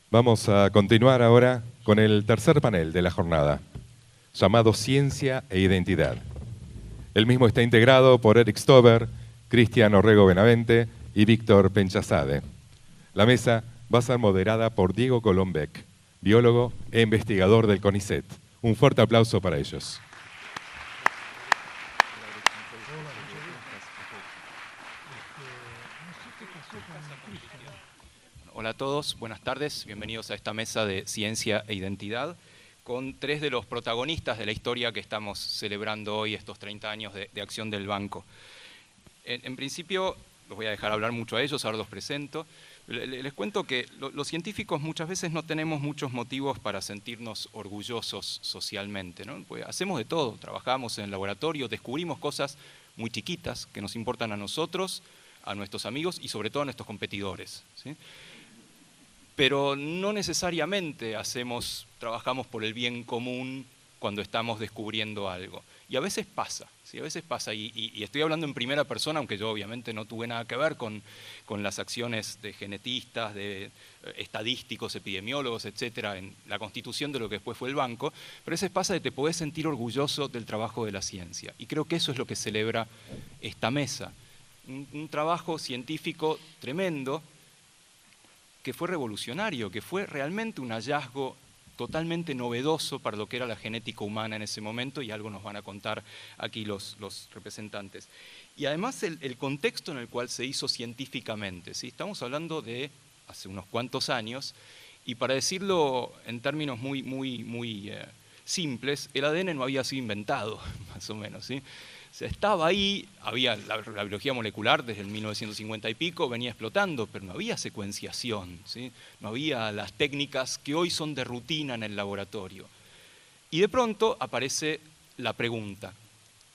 Vamos a continuar ahora con el tercer panel de la jornada, llamado Ciencia e Identidad. El mismo está integrado por Eric Stover, Cristian Orrego Benavente y Víctor Penchazade. La mesa va a ser moderada por Diego Colón Beck, biólogo e investigador del CONICET. Un fuerte aplauso para ellos. Hola a todos, buenas tardes, bienvenidos a esta mesa de Ciencia e Identidad con tres de los protagonistas de la historia que estamos celebrando hoy, estos 30 años de acción del banco. En principio, los voy a dejar hablar mucho a ellos, ahora los presento. Les cuento que los científicos muchas veces no tenemos muchos motivos para sentirnos orgullosos socialmente, ¿no? Pues hacemos de todo, trabajamos en el laboratorio, descubrimos cosas muy chiquitas que nos importan a nosotros, a nuestros amigos y sobre todo a nuestros competidores, ¿sí? Pero no necesariamente trabajamos por el bien común cuando estamos descubriendo algo. Y a veces pasa, ¿sí? A veces pasa, y estoy hablando en primera persona, aunque yo obviamente no tuve nada que ver con las acciones de genetistas, de estadísticos, epidemiólogos, etcétera, en la constitución de lo que después fue el banco, pero a veces pasa que te podés sentir orgulloso del trabajo de la ciencia. Y creo que eso es lo que celebra esta mesa. Un trabajo científico tremendo, que fue revolucionario, que fue realmente un hallazgo totalmente novedoso para lo que era la genética humana en ese momento, y algo nos van a contar aquí los representantes. Y además el contexto en el cual se hizo científicamente, ¿sí? Estamos hablando de hace unos cuantos años, y para decirlo en términos muy simples, el ADN no había sido inventado, más o menos, ¿sí? O sea, estaba ahí, había la biología molecular desde el 1950 y pico, venía explotando, pero no había secuenciación, ¿sí? No había las técnicas que hoy son de rutina en el laboratorio. Y de pronto aparece la pregunta,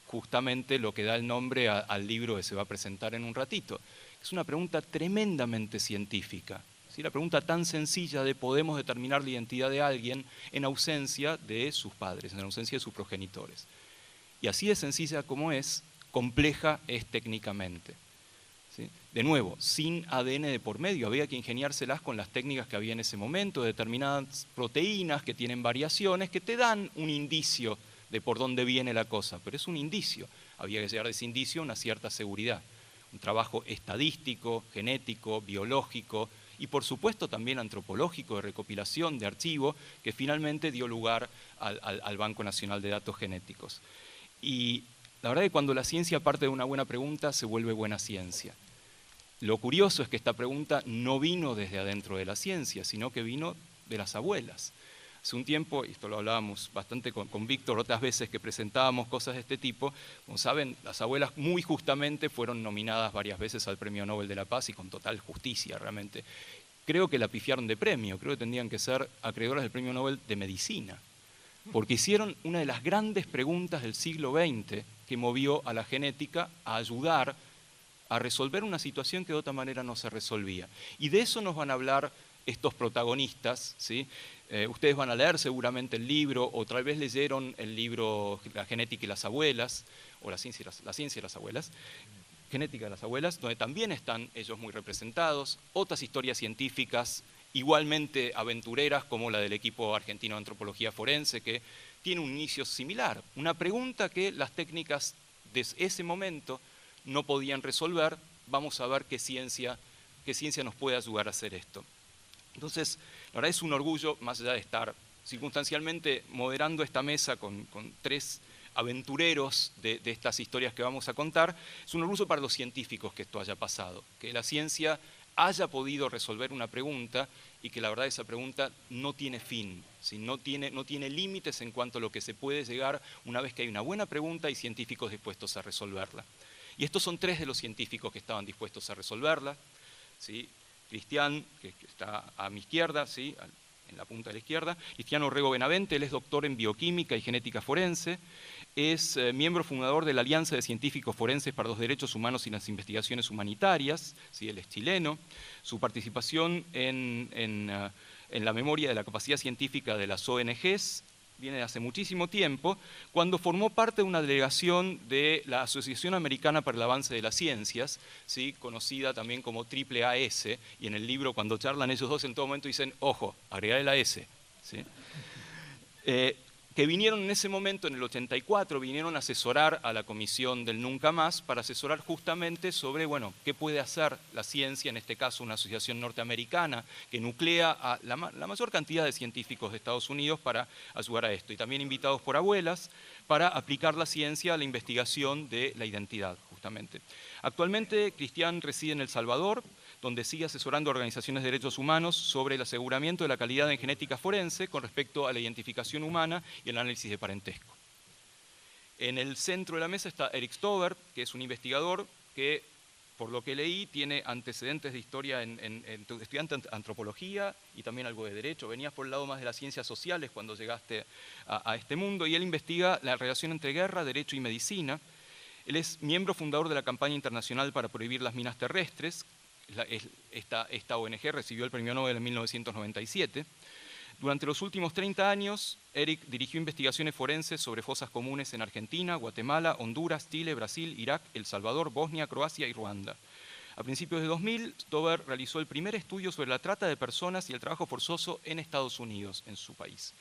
justamente lo que da el nombre al libro que se va a presentar en un ratito. Es una pregunta tremendamente científica, ¿sí? La pregunta tan sencilla de ¿podemos determinar la identidad de alguien en ausencia de sus padres, en ausencia de sus progenitores? Y así de sencilla como es, compleja es técnicamente, ¿sí? De nuevo, sin ADN de por medio, había que ingeniárselas con las técnicas que había en ese momento, determinadas proteínas que tienen variaciones, que te dan un indicio de por dónde viene la cosa, pero es un indicio, había que llegar de ese indicio a una cierta seguridad. Un trabajo estadístico, genético, biológico y por supuesto también antropológico, de recopilación, de archivo, que finalmente dio lugar al Banco Nacional de Datos Genéticos. Y la verdad es que cuando la ciencia parte de una buena pregunta, se vuelve buena ciencia. Lo curioso es que esta pregunta no vino desde adentro de la ciencia, sino que vino de las abuelas. Hace un tiempo, y esto lo hablábamos bastante con Víctor otras veces que presentábamos cosas de este tipo, como saben, las abuelas muy justamente fueron nominadas varias veces al Premio Nobel de la Paz y con total justicia realmente. Creo que la pifiaron de premio, creo que tendrían que ser acreedoras del Premio Nobel de Medicina, porque hicieron una de las grandes preguntas del siglo XX que movió a la genética a ayudar a resolver una situación que de otra manera no se resolvía. Y de eso nos van a hablar estos protagonistas, ¿sí? Ustedes van a leer seguramente el libro, o tal vez leyeron el libro La genética y las abuelas, o la ciencia y las abuelas, Genética de las abuelas, donde también están ellos muy representados, otras historias científicas igualmente aventureras como la del equipo argentino de antropología forense, que tiene un inicio similar, una pregunta que las técnicas de ese momento no podían resolver. Vamos a ver qué ciencia nos puede ayudar a hacer esto. Entonces, la verdad es un orgullo, más allá de estar circunstancialmente moderando esta mesa con tres aventureros de estas historias que vamos a contar, es un orgullo para los científicos que esto haya pasado, que la ciencia haya podido resolver una pregunta y que la verdad esa pregunta no tiene fin, ¿sí? no tiene límites en cuanto a lo que se puede llegar una vez que hay una buena pregunta y científicos dispuestos a resolverla. Y estos son tres de los científicos que estaban dispuestos a resolverla, ¿sí? Cristian, que está a mi izquierda, ¿sí? En la punta de la izquierda, Cristian Orrego Benavente, él es doctor en bioquímica y genética forense, es miembro fundador de la Alianza de Científicos Forenses para los Derechos Humanos y las Investigaciones Humanitarias, ¿sí? Él es chileno. Su participación en la memoria de la capacidad científica de las ONGs viene de hace muchísimo tiempo, cuando formó parte de una delegación de la Asociación Americana para el Avance de las Ciencias, ¿sí?, conocida también como AAAS, y en el libro cuando charlan ellos dos en todo momento dicen, ojo, agregarle la S, ¿sí? Que vinieron en ese momento, en el 84, vinieron a asesorar a la Comisión del Nunca Más para asesorar justamente sobre, bueno, qué puede hacer la ciencia, en este caso una asociación norteamericana que nuclea a la mayor cantidad de científicos de Estados Unidos para ayudar a esto. Y también invitados por abuelas para aplicar la ciencia a la investigación de la identidad, justamente. Actualmente, Cristian reside en El Salvador, donde sigue asesorando a organizaciones de derechos humanos sobre el aseguramiento de la calidad en genética forense con respecto a la identificación humana y el análisis de parentesco. En el centro de la mesa está Eric Stover, que es un investigador que, por lo que leí, tiene antecedentes de historia estudiante de antropología y también algo de derecho. Venías por el lado más de las ciencias sociales cuando llegaste a este mundo, y él investiga la relación entre guerra, derecho y medicina. Él es miembro fundador de la campaña internacional para prohibir las minas terrestres. Esta ONG recibió el premio Nobel en 1997. Durante los últimos 30 años, Eric dirigió investigaciones forenses sobre fosas comunes en Argentina, Guatemala, Honduras, Chile, Brasil, Irak, El Salvador, Bosnia, Croacia y Ruanda. A principios de 2000, Stover realizó el primer estudio sobre la trata de personas y el trabajo forzoso en Estados Unidos, en su país.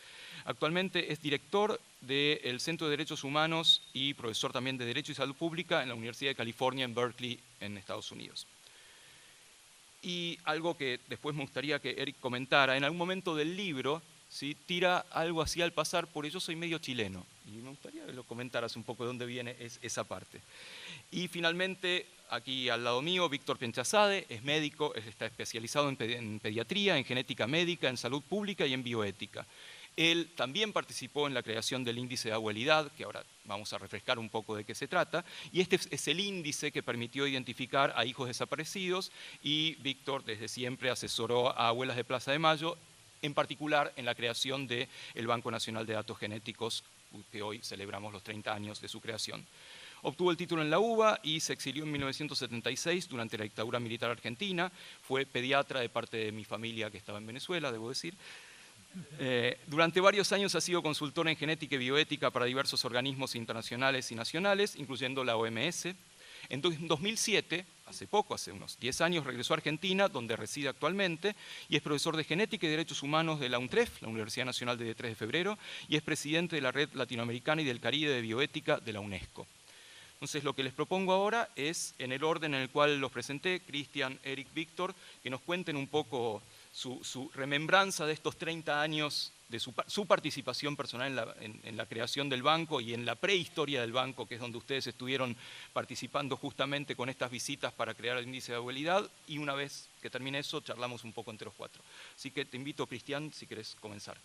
Actualmente es director del Centro de Derechos Humanos y profesor también de Derecho y Salud Pública en la Universidad de California en Berkeley, en Estados Unidos. Y algo que después me gustaría que Eric comentara, en algún momento del libro, ¿sí?, tira algo así al pasar, porque yo soy medio chileno, y me gustaría que lo comentaras un poco de dónde viene esa parte. Y finalmente, aquí al lado mío, Víctor Penchazade, es médico, está especializado en pediatría, en genética médica, en salud pública y en bioética. Él también participó en la creación del índice de abuelidad, que ahora vamos a refrescar un poco de qué se trata, y este es el índice que permitió identificar a hijos desaparecidos, y Víctor desde siempre asesoró a abuelas de Plaza de Mayo, en particular en la creación del Banco Nacional de Datos Genéticos, que hoy celebramos los 30 años de su creación. Obtuvo el título en la UBA y se exilió en 1976 durante la dictadura militar argentina. Fue pediatra de parte de mi familia que estaba en Venezuela, debo decir. Durante varios años ha sido consultor en genética y bioética para diversos organismos internacionales y nacionales, incluyendo la OMS. En 2007, hace poco, hace unos 10 años, regresó a Argentina, donde reside actualmente, y es profesor de Genética y Derechos Humanos de la UNTREF, la Universidad Nacional de 3 de Febrero, y es presidente de la Red Latinoamericana y del Caribe de Bioética de la UNESCO. Entonces, lo que les propongo ahora es, en el orden en el cual los presenté, Cristian, Eric, Víctor, que nos cuenten un poco su remembranza de estos 30 años de su participación personal en la creación del banco y en la prehistoria del banco, que es donde ustedes estuvieron participando justamente con estas visitas para crear el índice de abuelidad, y una vez que termine eso, charlamos un poco entre los cuatro. Así que te invito, Cristian, si querés comenzar.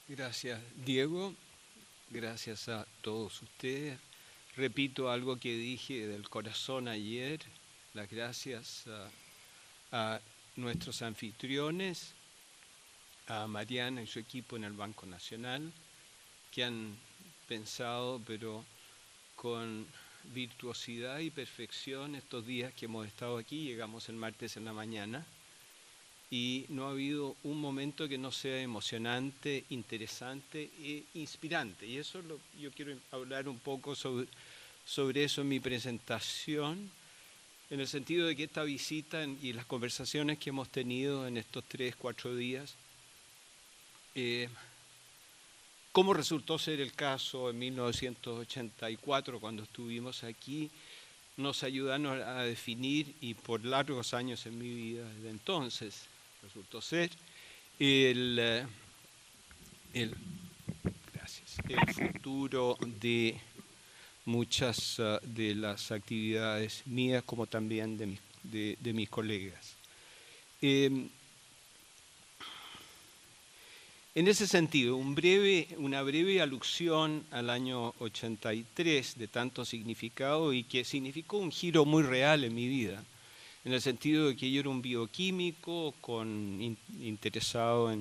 Gracias, Diego. Gracias a todos ustedes. Repito algo que dije del corazón ayer. Las gracias a nuestros anfitriones, a Mariana y su equipo en el Banco Nacional, que han pensado, pero con virtuosidad y perfección, estos días que hemos estado aquí. Llegamos el martes en la mañana y no ha habido un momento que no sea emocionante, interesante e inspirante. Y eso yo quiero hablar un poco sobre eso en mi presentación, en el sentido de que esta visita y las conversaciones que hemos tenido en estos 3-4 días, como resultó ser el caso en 1984, cuando estuvimos aquí, nos ayudaron a definir, y por largos años en mi vida desde entonces, resultó ser el futuro de muchas de las actividades mías, como también de mis colegas. En ese sentido, una breve alusión al año 83 de tanto significado, y que significó un giro muy real en mi vida, en el sentido de que yo era un bioquímico interesado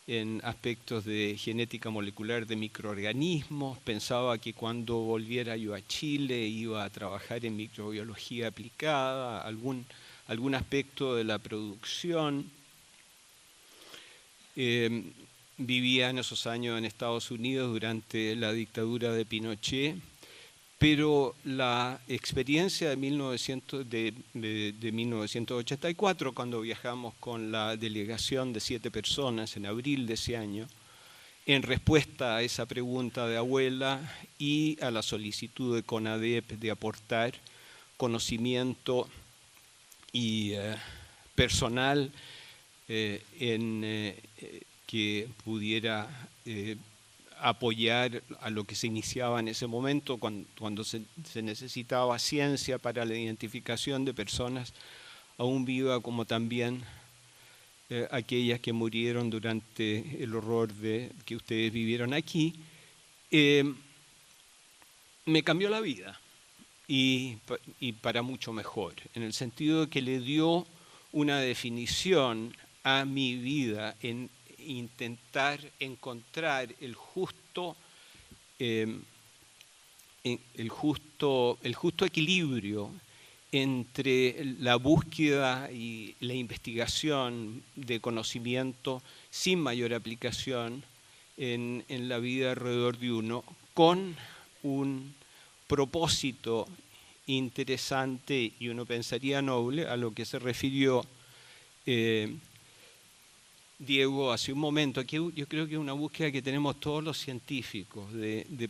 en aspectos de genética molecular de microorganismos. Pensaba que cuando volviera yo a Chile iba a trabajar en microbiología aplicada, algún aspecto de la producción. vivía en esos años en Estados Unidos durante la dictadura de Pinochet, pero la experiencia de 1984, cuando viajamos con la delegación de 7 personas en abril de ese año, en respuesta a esa pregunta de abuela y a la solicitud de CONADEP de aportar conocimiento y personal que pudiera apoyar a lo que se iniciaba en ese momento, cuando se necesitaba ciencia para la identificación de personas aún vivas, como también aquellas que murieron durante el horror que ustedes vivieron aquí, me cambió la vida y para mucho mejor, en el sentido de que le dio una definición a mi vida en intentar encontrar el justo equilibrio entre la búsqueda y la investigación de conocimiento sin mayor aplicación en la vida alrededor de uno, con un propósito interesante y uno pensaría noble, a lo que se refirió Diego hace un momento. Aquí yo creo que es una búsqueda que tenemos todos los científicos de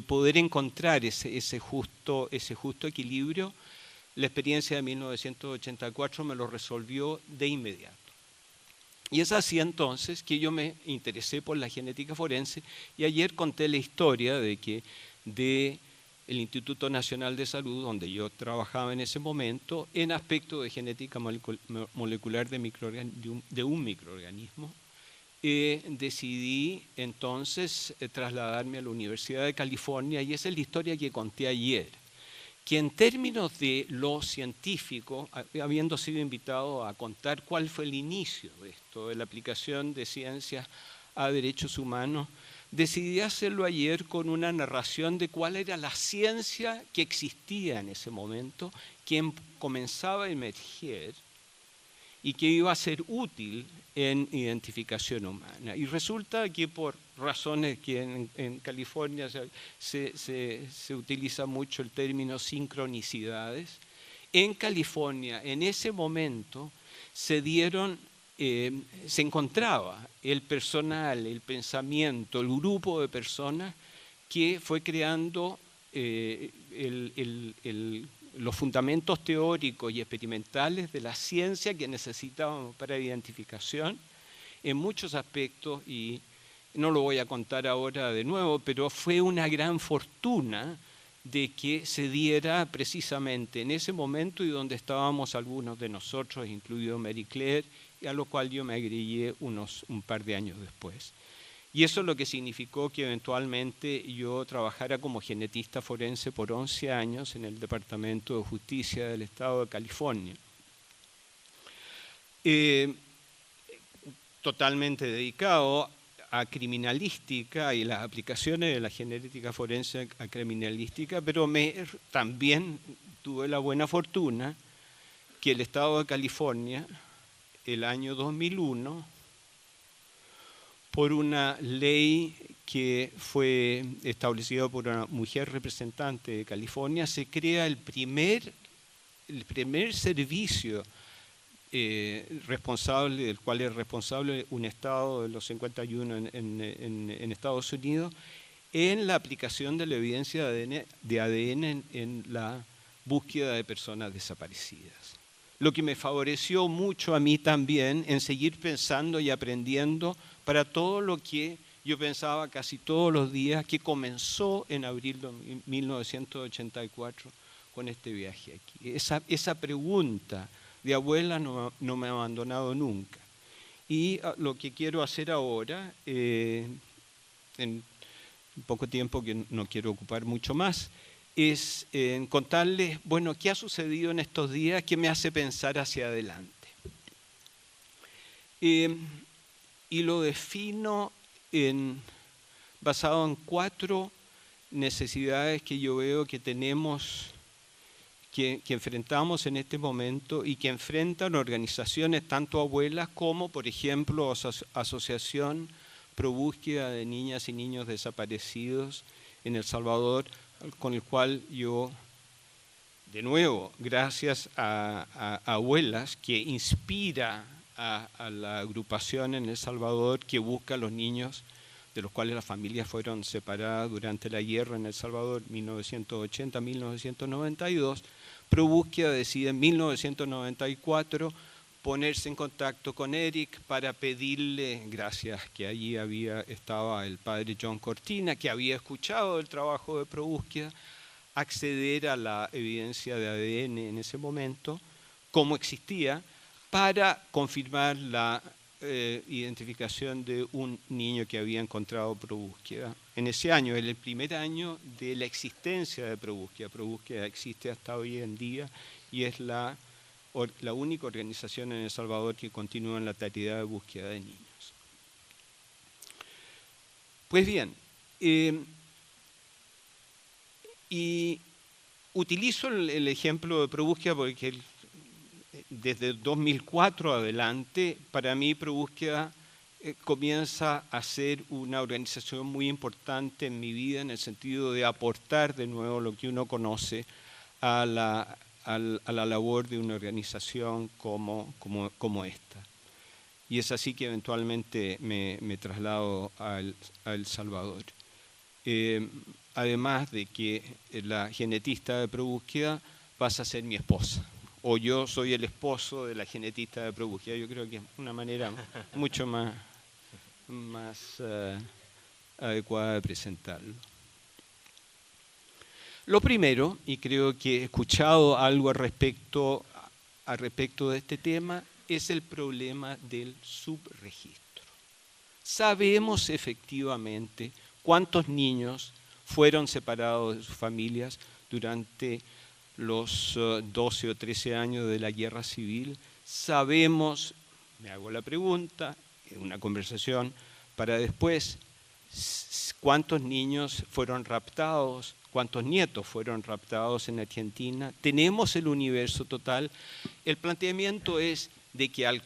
poder encontrar ese justo equilibrio. La experiencia de 1984 me lo resolvió de inmediato. Y es así entonces que yo me interesé por la genética forense, y ayer conté la historia de que del Instituto Nacional de Salud, donde yo trabajaba en ese momento, en aspectos de genética molecular de un microorganismo, decidí entonces trasladarme a la Universidad de California, y esa es la historia que conté ayer, que en términos de lo científico, habiendo sido invitado a contar cuál fue el inicio de esto, de la aplicación de ciencias a derechos humanos, decidí hacerlo ayer con una narración de cuál era la ciencia que existía en ese momento, que comenzaba a emerger y que iba a ser útil en identificación humana. Y resulta que por razones que en California se utiliza mucho el término sincronicidades, en California en ese momento se encontraba el personal, el pensamiento, el grupo de personas que fue creando los fundamentos teóricos y experimentales de la ciencia que necesitábamos para identificación en muchos aspectos, y no lo voy a contar ahora de nuevo, pero fue una gran fortuna de que se diera precisamente en ese momento y donde estábamos algunos de nosotros, incluido Mary Claire, y a lo cual yo me agregué un par de años después. Y eso es lo que significó que eventualmente yo trabajara como genetista forense por 11 años en el Departamento de Justicia del Estado de California. Totalmente dedicado a criminalística y las aplicaciones de la genética forense a criminalística, pero también tuve la buena fortuna que el Estado de California, el año 2001, por una ley que fue establecida por una mujer representante de California, se crea el primer servicio responsable, del cual es responsable un estado de los 51 en Estados Unidos, en la aplicación de la evidencia de ADN en la búsqueda de personas desaparecidas. Lo que me favoreció mucho a mí también en seguir pensando y aprendiendo para todo lo que yo pensaba casi todos los días, que comenzó en abril de 1984 con este viaje aquí. Esa pregunta de abuela no me ha abandonado nunca. Y lo que quiero hacer ahora, en poco tiempo que no quiero ocupar mucho más, es contarles, bueno, qué ha sucedido en estos días que me hace pensar hacia adelante. Y lo defino basado en 4 necesidades que yo veo que tenemos que enfrentamos en este momento y que enfrentan organizaciones, tanto abuelas como, por ejemplo, Asociación Pro Búsqueda de Niñas y Niños Desaparecidos en El Salvador, con el cual yo, de nuevo, gracias a abuelas, que inspira a la agrupación en El Salvador que busca a los niños de los cuales las familias fueron separadas durante la guerra en El Salvador, 1980-1992, Pro Búsqueda decide en 1994 ponerse en contacto con Eric para pedirle, gracias que allí estaba el padre John Cortina, que había escuchado el trabajo de Pro Búsqueda, acceder a la evidencia de ADN en ese momento, cómo existía, para confirmar la identificación de un niño que había encontrado Pro Búsqueda. En ese año, el primer año de la existencia de Pro Búsqueda. Pro Búsqueda existe hasta hoy en día y es la única organización en El Salvador que continúa en la tarea de búsqueda de niños. Pues bien, y utilizo el ejemplo de Pro Búsqueda porque desde 2004 adelante, para mí Pro Búsqueda comienza a ser una organización muy importante en mi vida en el sentido de aportar de nuevo lo que uno conoce a la labor de una organización como esta. Y es así que eventualmente me traslado a El Salvador. Además de que la genetista de Pro Búsqueda pasa a ser mi esposa. O yo soy el esposo de la genetista de Pro Búsqueda. Yo creo que es una manera mucho más adecuada de presentarlo. Lo primero, y creo que he escuchado algo al respecto de este tema, es el problema del subregistro. Sabemos efectivamente cuántos niños fueron separados de sus familias durante los 12 o 13 años de la guerra civil. Sabemos, me hago la pregunta, en una conversación para después, cuántos niños fueron raptados, cuántos nietos fueron raptados en Argentina. Tenemos el universo total. El planteamiento es de que al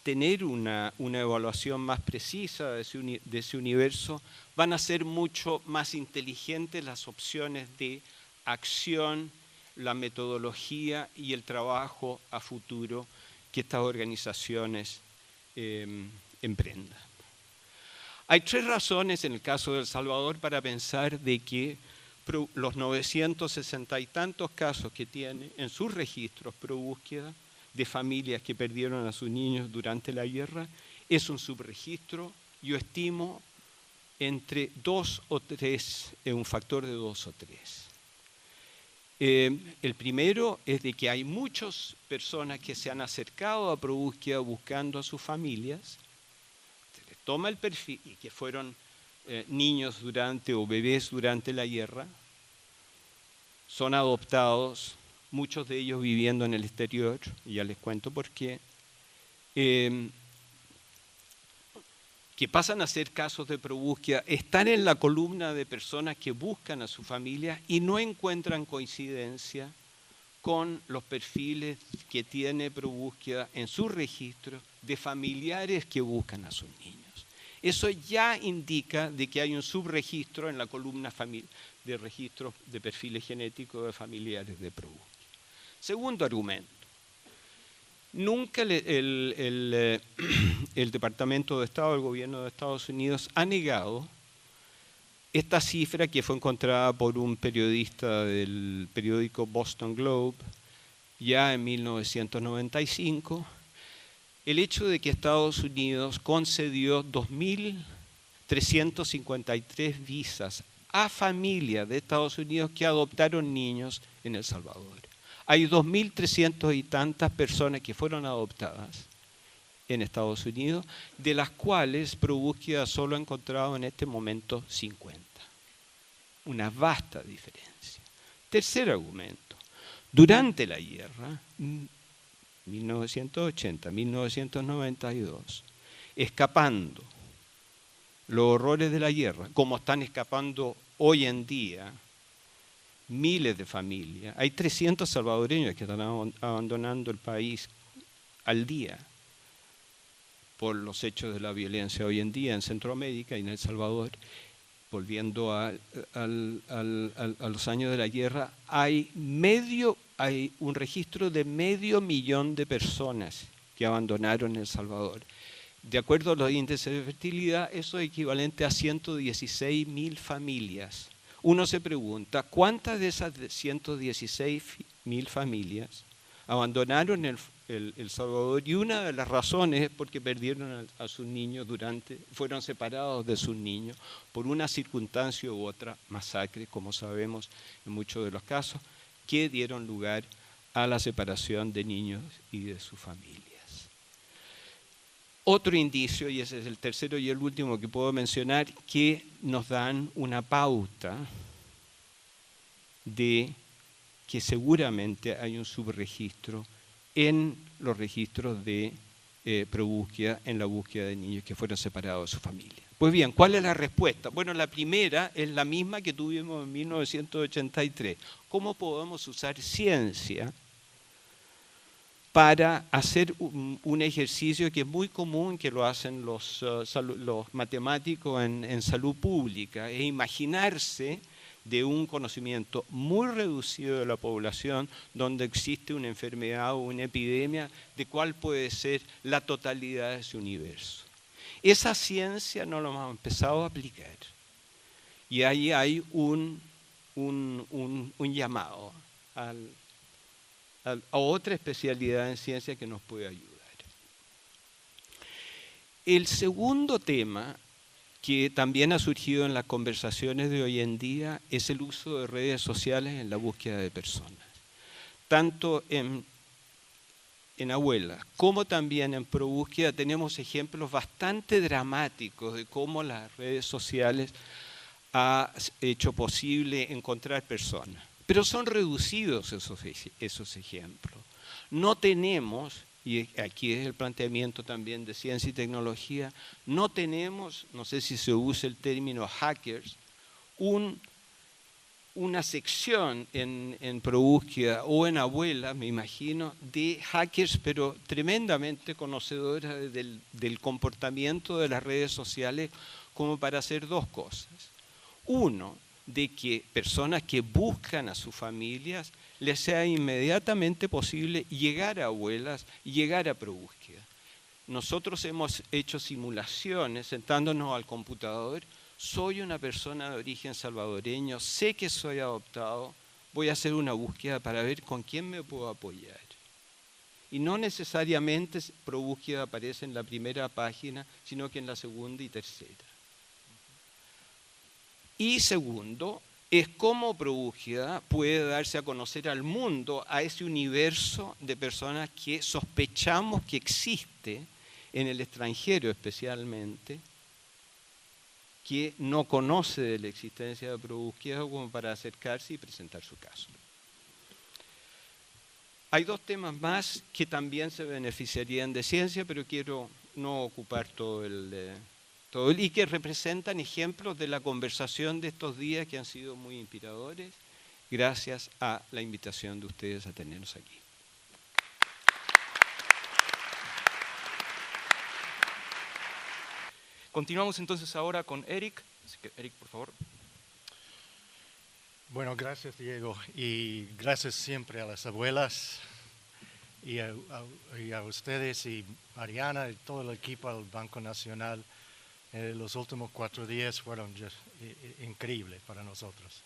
tener una evaluación más precisa de ese universo, van a ser mucho más inteligentes las opciones de acción, la metodología y el trabajo a futuro que estas organizaciones emprendan. Hay 3 razones en el caso de El Salvador para pensar de que los 960 y tantos casos que tiene en sus registros Pro Búsqueda de familias que perdieron a sus niños durante la guerra es un subregistro, yo estimo, entre 2 o 3, un factor de 2 o 3. El primero es de que hay muchas personas que se han acercado a Pro Búsqueda buscando a sus familias, se les toma el perfil y que fueron niños o bebés durante la guerra, son adoptados, muchos de ellos viviendo en el exterior, y ya les cuento por qué, que pasan a ser casos de Pro Búsqueda, están en la columna de personas que buscan a su familia y no encuentran coincidencia con los perfiles que tiene Pro Búsqueda en sus registros de familiares que buscan a sus niños. Eso ya indica de que hay un subregistro en la columna de registros de perfiles genéticos de familiares de Pro Búsqueda. Segundo argumento. Nunca el Departamento de Estado, el gobierno de Estados Unidos, ha negado esta cifra que fue encontrada por un periodista del periódico Boston Globe ya en 1995, el hecho de que Estados Unidos concedió 2.353 visas a familias de Estados Unidos que adoptaron niños en El Salvador. Hay 2.300 y tantas personas que fueron adoptadas en Estados Unidos, de las cuales Pro Búsqueda solo ha encontrado en este momento 50. Una vasta diferencia. Tercer argumento. Durante la guerra, 1980-1992, escapando los horrores de la guerra, como están escapando hoy en día miles de familias. Hay 300 salvadoreños que están abandonando el país al día por los hechos de la violencia hoy en día en Centroamérica y en El Salvador. Volviendo a los años de la guerra, hay un registro de 500.000 de personas que abandonaron El Salvador. De acuerdo a los índices de fertilidad, eso es equivalente a 116.000 familias. Uno se pregunta, ¿cuántas de esas 116.000 familias abandonaron El Salvador? Y una de las razones es porque perdieron a sus niños fueron separados de sus niños por una circunstancia u otra, masacre, como sabemos en muchos de los casos, que dieron lugar a la separación de niños y de sus familias. Otro indicio, y ese es el tercero y el último que puedo mencionar, que nos dan una pauta de que seguramente hay un subregistro en los registros de probúsqueda, en la búsqueda de niños que fueron separados de su familia. Pues bien, ¿cuál es la respuesta? Bueno, la primera es la misma que tuvimos en 1983. ¿Cómo podemos usar ciencia para hacer un ejercicio que es muy común, que lo hacen los matemáticos en salud pública, es imaginarse de un conocimiento muy reducido de la población donde existe una enfermedad o una epidemia de cuál puede ser la totalidad de ese universo? Esa ciencia no la hemos empezado a aplicar y ahí hay un llamado a otra especialidad en ciencia que nos puede ayudar. El segundo tema que también ha surgido en las conversaciones de hoy en día es el uso de redes sociales en la búsqueda de personas. Tanto en abuelas como también en probúsqueda tenemos ejemplos bastante dramáticos de cómo las redes sociales han hecho posible encontrar personas. Pero son reducidos esos ejemplos. No tenemos, y aquí es el planteamiento también de ciencia y tecnología, no tenemos, no sé si se usa el término hackers, una sección en probúsqueda o en abuela, me imagino, de hackers, pero tremendamente conocedoras del comportamiento de las redes sociales como para hacer dos cosas. Uno, de que personas que buscan a sus familias les sea inmediatamente posible llegar a abuelas y llegar a probúsqueda. Nosotros hemos hecho simulaciones sentándonos al computador. Soy una persona de origen salvadoreño, sé que soy adoptado, voy a hacer una búsqueda para ver con quién me puedo apoyar. Y no necesariamente probúsqueda aparece en la primera página, sino que en la segunda y tercera. Y segundo, es cómo probúsqueda puede darse a conocer al mundo, a ese universo de personas que sospechamos que existe en el extranjero especialmente, que no conoce de la existencia de probúsqueda como para acercarse y presentar su caso. Hay dos temas más que también se beneficiarían de ciencia, pero quiero no ocupar todo y que representan ejemplos de la conversación de estos días que han sido muy inspiradores, gracias a la invitación de ustedes a tenernos aquí. Continuamos entonces ahora con Eric. Así que, Eric, por favor. Bueno, gracias, Diego, y gracias siempre a las abuelas y a ustedes y Mariana y todo el equipo del Banco Nacional. Los últimos 4 días fueron increíbles para nosotros.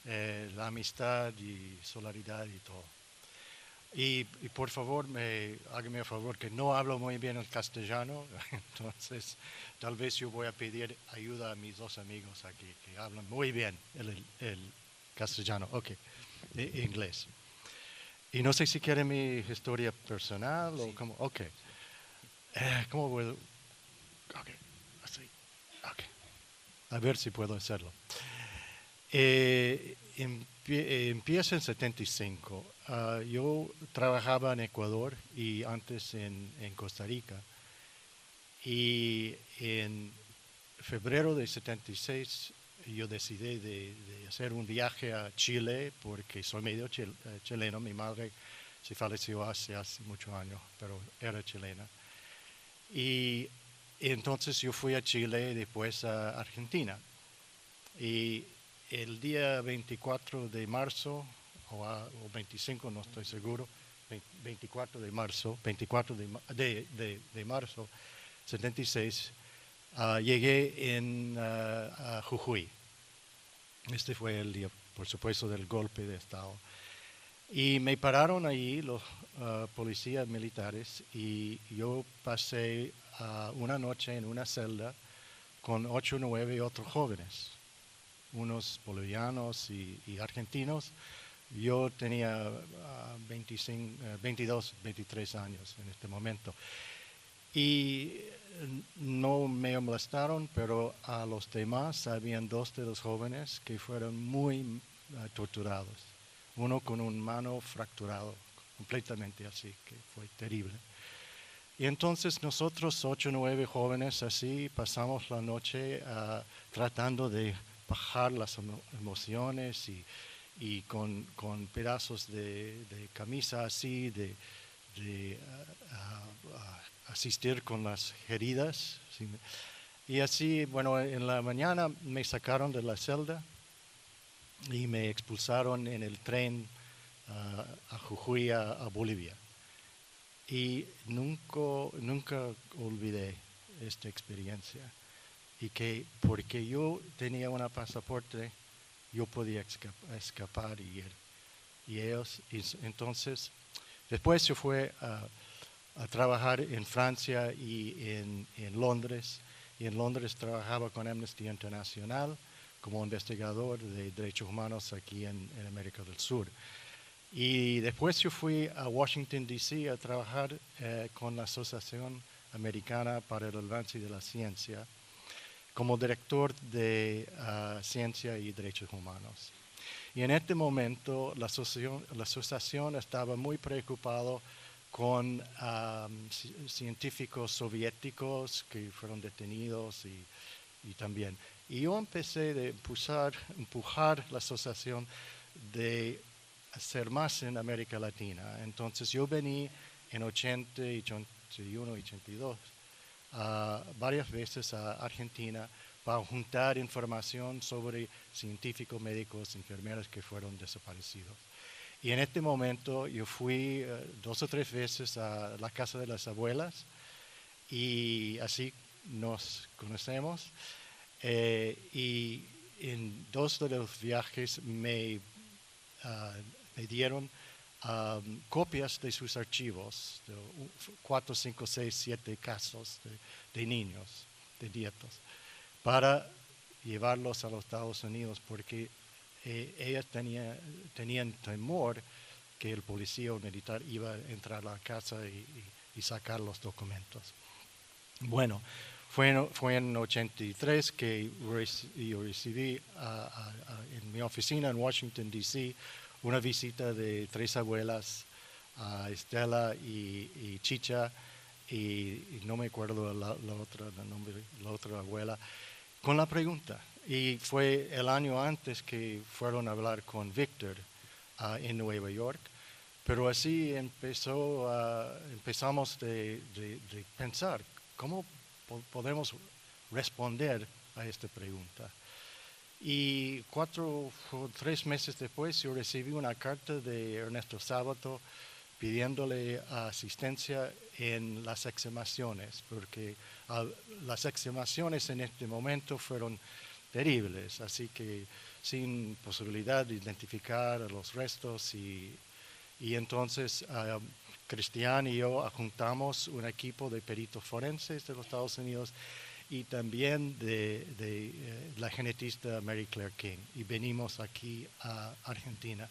La amistad y solidaridad y todo. Y por favor, hágame el favor que no hablo muy bien el castellano, entonces tal vez yo voy a pedir ayuda a mis 2 amigos aquí que hablan muy bien el castellano, inglés. Y no sé si quieren mi historia personal o cómo, ¿cómo puedo? Así, a ver si puedo hacerlo. Empieza en 75. Yo trabajaba en Ecuador y antes en Costa Rica. Y en febrero de 76 yo decidí de hacer un viaje a Chile porque soy medio chileno. Mi madre se falleció hace muchos años, pero era chilena. Y entonces yo fui a Chile y después a Argentina. Y el día 24 de marzo, o 25, no estoy seguro, 24 de marzo, 24 de marzo 76, llegué a Jujuy. Este fue el día, por supuesto, del golpe de Estado. Y me pararon ahí los policías militares y yo pasé una noche en una celda con 8 o 9 otros jóvenes, unos bolivianos y argentinos. Yo tenía 22, 23 años en este momento. Y no me molestaron, pero a los demás habían 2 de los jóvenes que fueron muy torturados. Uno con una mano fracturado, completamente así, que fue terrible. Y entonces nosotros, 8 o 9 jóvenes así, pasamos la noche tratando de bajar las emociones y con pedazos de camisa así, de asistir con las heridas. ¿Sí? Y así, bueno, en la mañana me sacaron de la celda y me expulsaron en el tren a Jujuy, a Bolivia. Y nunca olvidé esta experiencia. Y que porque yo tenía un pasaporte, yo podía escapar y ir. Y ellos, entonces, después yo fui a trabajar en Francia y en Londres. Y en Londres trabajaba con Amnesty International como investigador de derechos humanos aquí en América del Sur. Y después yo fui a Washington, D.C. a trabajar con la Asociación Americana para el Avance de la Ciencia como director de Ciencia y Derechos Humanos. Y en este momento la asociación estaba muy preocupada con científicos soviéticos que fueron detenidos y también. Y yo empecé a empujar la asociación de hacer más en América Latina. Entonces yo vení en 80, 81, 82 varias veces a Argentina para juntar información sobre científicos, médicos, enfermeras que fueron desaparecidos. Y en este momento yo fui 2 o 3 veces a la casa de las abuelas y así nos conocemos. Y en 2 de los viajes me dieron copias de sus archivos, de 4, 5, 6, 7 casos de niños, de nietos, para llevarlos a los Estados Unidos porque ellas tenían temor que el policía o militar iba a entrar a la casa y sacar los documentos. Bueno, fue en 83 que yo recibí en mi oficina en Washington, D.C., una visita de 3 abuelas, Estela y Chicha, y no me acuerdo el nombre de la otra abuela, con la pregunta. Y fue el año antes que fueron a hablar con Víctor en Nueva York, pero así empezamos de pensar, ¿cómo podemos responder a esta pregunta? Y 4 o 3 meses después yo recibí una carta de Ernesto Sábato pidiéndole asistencia en las exhumaciones, porque las exhumaciones en este momento fueron terribles, así que sin posibilidad de identificar los restos y entonces Cristian y yo juntamos un equipo de peritos forenses de los Estados Unidos y también de la genetista Mary Claire King, y venimos aquí a Argentina.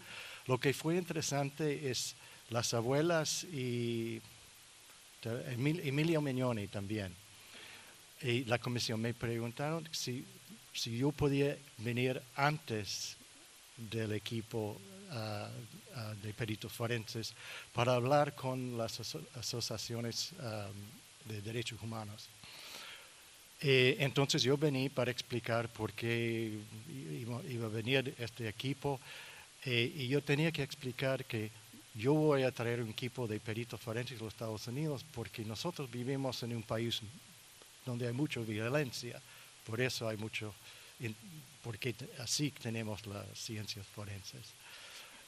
Lo que fue interesante es las abuelas y Emilio Mignoni también, y la comisión me preguntaron si yo podía venir antes del equipo de peritos forenses para hablar con las asociaciones de derechos humanos. Entonces yo vení para explicar por qué iba a venir este equipo, y yo tenía que explicar que yo voy a traer un equipo de peritos forenses de los Estados Unidos porque nosotros vivimos en un país donde hay mucha violencia, por eso hay mucho, porque así tenemos las ciencias forenses.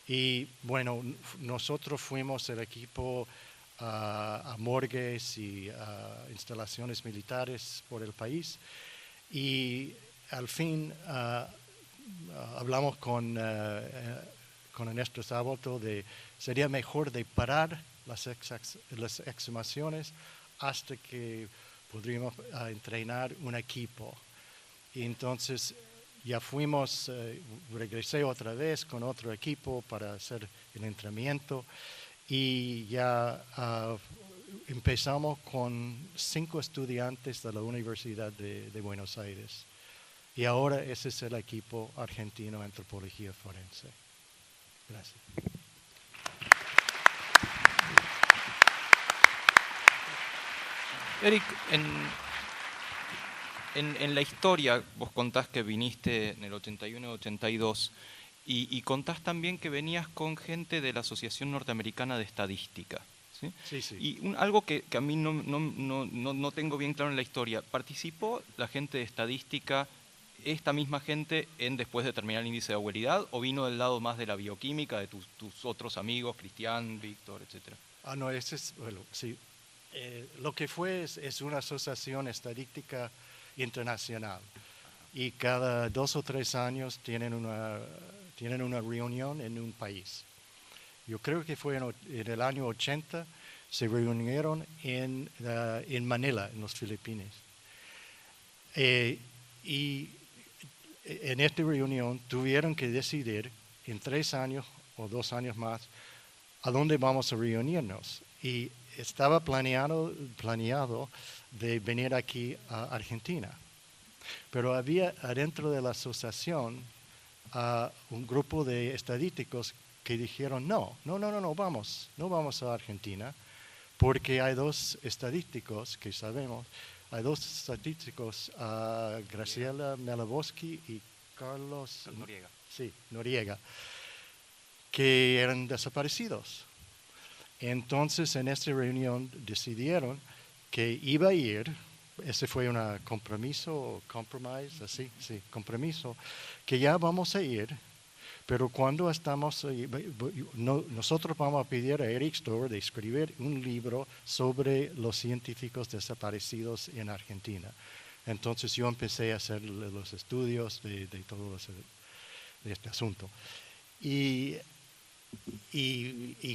Y bueno, nosotros fuimos el equipo a morgues y a instalaciones militares por el país, y al fin hablamos con Ernesto Sabato de sería mejor de parar las exhumaciones hasta que podríamos entrenar un equipo. Y entonces ya fuimos, regresé otra vez con otro equipo para hacer el entrenamiento, y ya empezamos con 5 estudiantes de la Universidad de Buenos Aires. Y ahora ese es el equipo argentino de antropología forense. Gracias. Eric, en la historia vos contás que viniste en el 81 y 82 y contás también que venías con gente de la Asociación Norteamericana de Estadística. ¿Sí? Sí, sí. Y algo que a mí no tengo bien claro en la historia, ¿participó la gente de Estadística, esta misma gente, después de terminar el índice de abuelidad, o vino del lado más de la bioquímica, de tus otros amigos, Cristian, Víctor, etcétera? No, ese es, bueno, sí. Lo que fue es una asociación estadística internacional, y cada 2 o 3 años tienen una reunión en un país. Yo creo que fue en el año 80, se reunieron en Manila, en las Filipinas. Y en esta reunión tuvieron que decidir en 3 años o 2 años más a dónde vamos a reunirnos. Y estaba planeado de venir aquí a Argentina. Pero había adentro de la asociación un grupo de estadísticos que dijeron no vamos a Argentina, porque hay 2 estadísticos que sabemos, hay 2 estadísticos, Graciela Melavoski y Carlos Noriega. Sí, Noriega, que eran desaparecidos. Entonces en esta reunión decidieron que iba a ir, ese fue un compromiso, compromiso, que ya vamos a ir, pero cuando estamos ahí, nosotros vamos a pedir a Eric Stover de escribir un libro sobre los científicos desaparecidos en Argentina. Entonces yo empecé a hacer los estudios de todo de este asunto. Y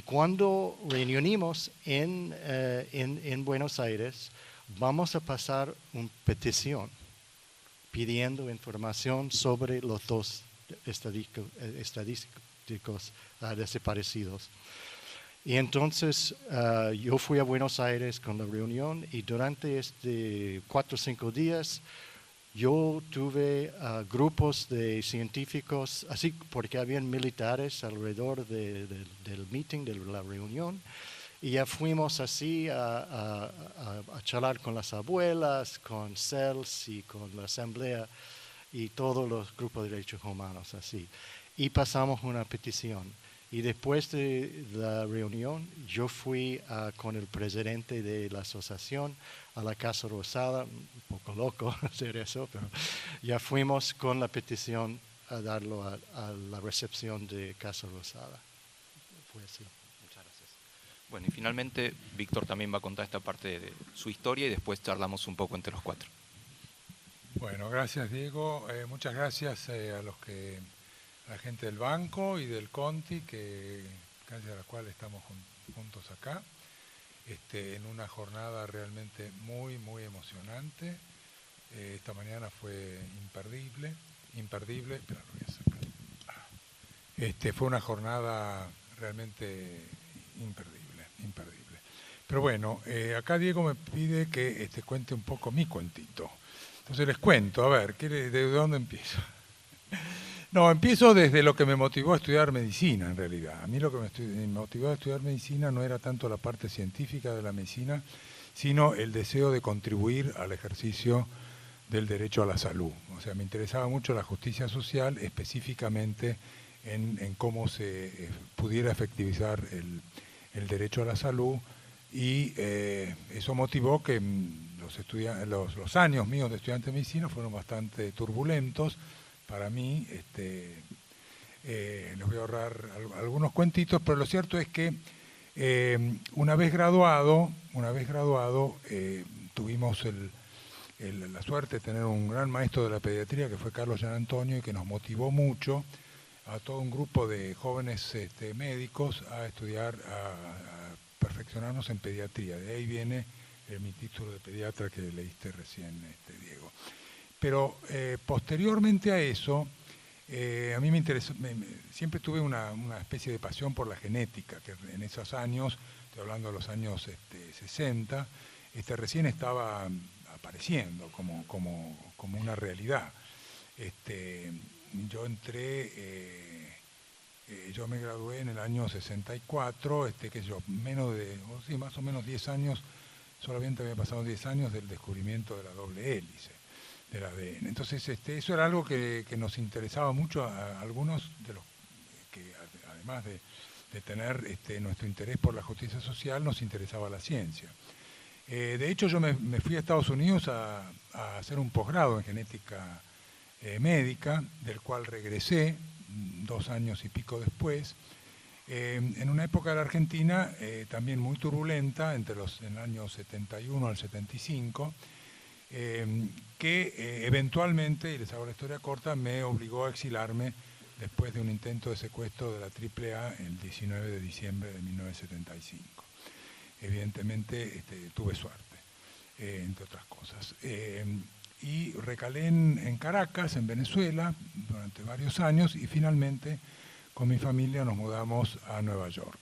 cuando reunimos en Buenos Aires, vamos a pasar una petición pidiendo información sobre los 2 estadísticos desaparecidos. Y entonces yo fui a Buenos Aires con la reunión, y durante 4 o 5 días yo tuve grupos de científicos, así porque habían militares alrededor del meeting, de la reunión, y ya fuimos así a charlar con las abuelas, con CELS y con la asamblea y todos los grupos de derechos humanos así. Y pasamos una petición. Y después de la reunión, yo fui con el presidente de la asociación a la Casa Rosada, un poco loco hacer eso, pero ya fuimos con la petición a darlo a la recepción de Casa Rosada. Fue así. Muchas gracias. Bueno, y finalmente Víctor también va a contar esta parte de su historia y después charlamos un poco entre los 4. Bueno, gracias Diego. Muchas gracias a la gente del banco y del Conti, gracias a la cual estamos juntos acá, en una jornada realmente muy, muy emocionante. Esta mañana fue imperdible, espera, lo voy a sacar. Fue una jornada realmente imperdible. Pero bueno, acá Diego me pide que cuente un poco mi cuentito. Entonces les cuento, a ver, ¿de dónde empiezo? No, empiezo desde lo que me motivó a estudiar medicina, en realidad. A mí lo que me motivó a estudiar medicina no era tanto la parte científica de la medicina, sino el deseo de contribuir al ejercicio del derecho a la salud. O sea, me interesaba mucho la justicia social, específicamente en cómo se pudiera efectivizar el derecho a la salud, y eso motivó que los años míos de estudiante de medicina fueron bastante turbulentos para mí. Les voy a ahorrar algunos cuentitos, pero lo cierto es que una vez graduado, tuvimos la suerte de tener un gran maestro de la pediatría que fue Carlos Gian Antonio, y que nos motivó mucho a todo un grupo de jóvenes médicos a estudiar, a perfeccionarnos en pediatría. De ahí viene mi título de pediatra que leíste recién, Diego. Pero posteriormente a eso, a mí me interesó, siempre tuve una especie de pasión por la genética, que en esos años, estoy hablando de los años 60, recién estaba apareciendo como una realidad. Yo me gradué en el año 64, más o menos 10 años, solamente había pasado 10 años del descubrimiento de la doble hélice del ADN. Entonces, eso era algo que nos interesaba mucho a algunos de los que, además de tener nuestro interés por la justicia social, nos interesaba la ciencia. De hecho, yo me fui a Estados Unidos a hacer un posgrado en genética médica, del cual regresé 2 años y pico después, en una época de la Argentina también muy turbulenta, en el año 71 al 75, que eventualmente, y les hago la historia corta, me obligó a exilarme después de un intento de secuestro de la AAA el 19 de diciembre de 1975. Evidentemente tuve suerte, entre otras cosas. Y recalé en Caracas, en Venezuela, durante varios años, y finalmente con mi familia nos mudamos a Nueva York,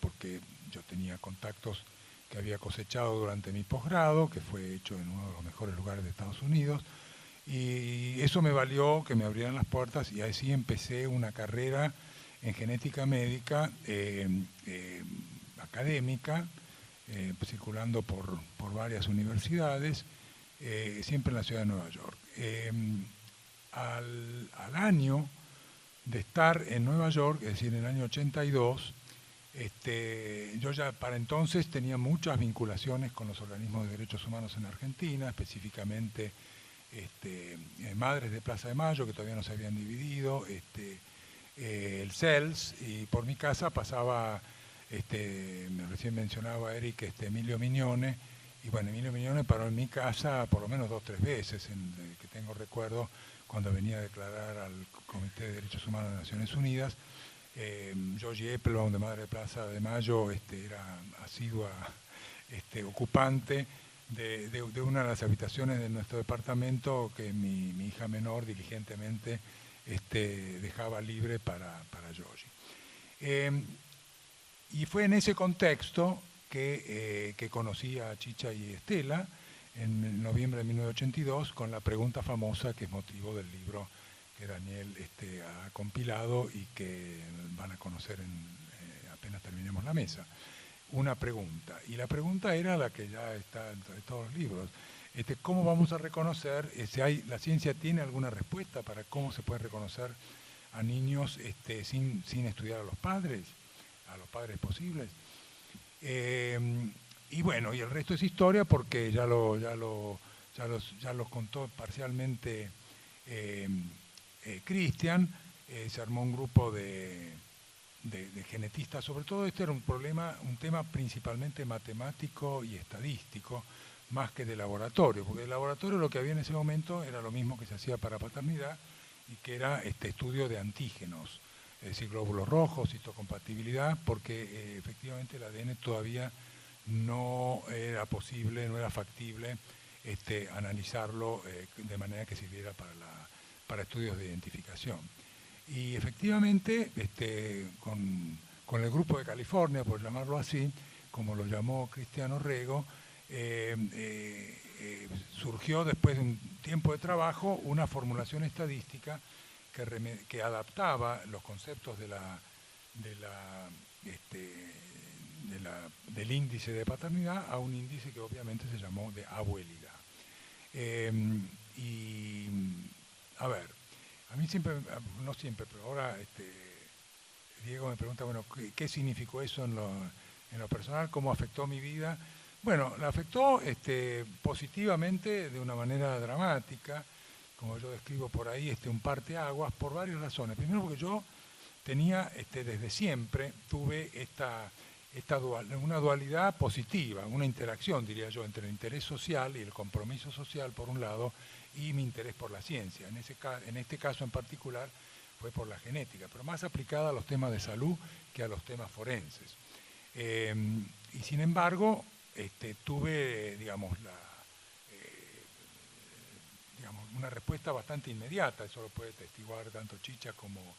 porque yo tenía contactos que había cosechado durante mi posgrado, que fue hecho en uno de los mejores lugares de Estados Unidos, y eso me valió que me abrieran las puertas, y así empecé una carrera en genética médica académica, circulando por varias universidades, siempre en la ciudad de Nueva York. Al año de estar en Nueva York, es decir, en el año 82, yo ya para entonces tenía muchas vinculaciones con los organismos de derechos humanos en Argentina, específicamente Madres de Plaza de Mayo, que todavía no se habían dividido, el CELS, y por mi casa pasaba, recién mencionaba Eric, Emilio Mignone, y bueno, Emilio Mignone paró en mi casa por lo menos 2 o 3 veces, que tengo recuerdo, cuando venía a declarar al Comité de Derechos Humanos de Naciones Unidas. Georgie Eppelbaum, de Madre de Plaza de Mayo, era asidua ocupante de una de las habitaciones de nuestro departamento que mi hija menor diligentemente dejaba libre para Georgie. Y fue en ese contexto que conocí a Chicha y Estela en noviembre de 1982 con la pregunta famosa que es motivo del libro que Daniel ha compilado y que van a conocer apenas terminemos la mesa. Una pregunta, y la pregunta era la que ya está entre todos los libros. ¿Cómo vamos a reconocer, la ciencia tiene alguna respuesta para cómo se puede reconocer a niños sin estudiar a los padres posibles? Y bueno, y el resto es historia, porque ya los contó parcialmente Cristian. Se armó un grupo de genetistas. Sobre todo era un tema principalmente matemático y estadístico, más que de laboratorio, porque de laboratorio lo que había en ese momento era lo mismo que se hacía para paternidad, y que era estudio de antígenos, es decir, glóbulos rojos, histocompatibilidad, porque efectivamente el ADN todavía no era posible, no era factible analizarlo de manera que sirviera para estudios de identificación. Y efectivamente, con el grupo de California, por llamarlo así, como lo llamó Cristian Orrego, surgió después de un tiempo de trabajo una formulación estadística que adaptaba los conceptos del índice de paternidad a un índice que obviamente se llamó de abuelidad. y, a ver, a mí siempre, no siempre, pero ahora Diego me pregunta, bueno, ¿qué significó eso en lo personal? ¿Cómo afectó mi vida? Bueno, la afectó positivamente de una manera dramática, como yo describo por ahí, un parteaguas, por varias razones. Primero porque yo tenía, desde siempre, tuve una dualidad positiva, una interacción, diría yo, entre el interés social y el compromiso social, por un lado, y mi interés por la ciencia. En este caso en particular fue por la genética, pero más aplicada a los temas de salud que a los temas forenses. Y sin embargo, tuve, digamos, una respuesta bastante inmediata. Eso lo puede testiguar tanto Chicha como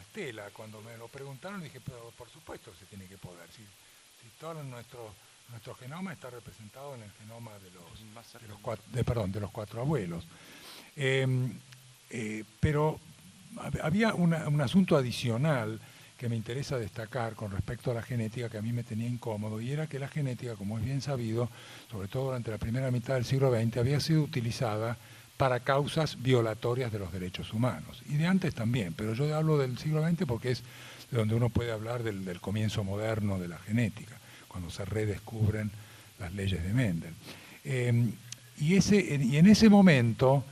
Estela. Cuando me lo preguntaron dije, pero por supuesto se tiene que poder. Si todo nuestro genoma está representado en el genoma de los cuatro abuelos. Pero había un asunto adicional que me interesa destacar con respecto a la genética que a mí me tenía incómodo, y era que la genética, como es bien sabido, sobre todo durante la primera mitad del siglo XX, había sido utilizada para causas violatorias de los derechos humanos, y de antes también, pero yo hablo del siglo XX porque es de donde uno puede hablar del comienzo moderno de la genética, cuando se redescubren las leyes de Mendel. Y en ese momento,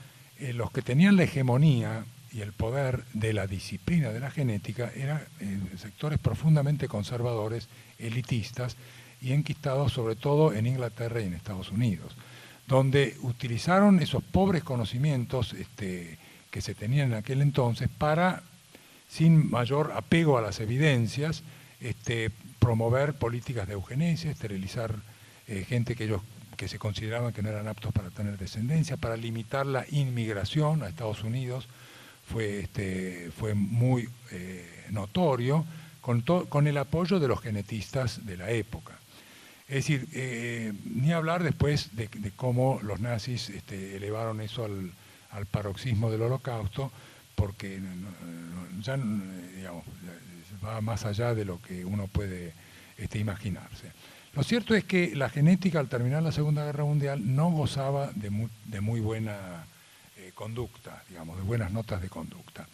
los que tenían la hegemonía y el poder de la disciplina de la genética eran sectores profundamente conservadores, elitistas y enquistados sobre todo en Inglaterra y en Estados Unidos, donde utilizaron esos pobres conocimientos que se tenían en aquel entonces para, sin mayor apego a las evidencias, promover políticas de eugenesia, esterilizar gente que se consideraban que no eran aptos para tener descendencia, para limitar la inmigración a Estados Unidos. Fue muy notorio con el apoyo de los genetistas de la época. Es decir, ni hablar después de cómo los nazis elevaron eso al paroxismo del Holocausto, porque ya digamos, va más allá de lo que uno puede imaginarse. Lo cierto es que la genética, al terminar la Segunda Guerra Mundial, no gozaba de muy buena conducta, digamos, de buenas notas de conducta.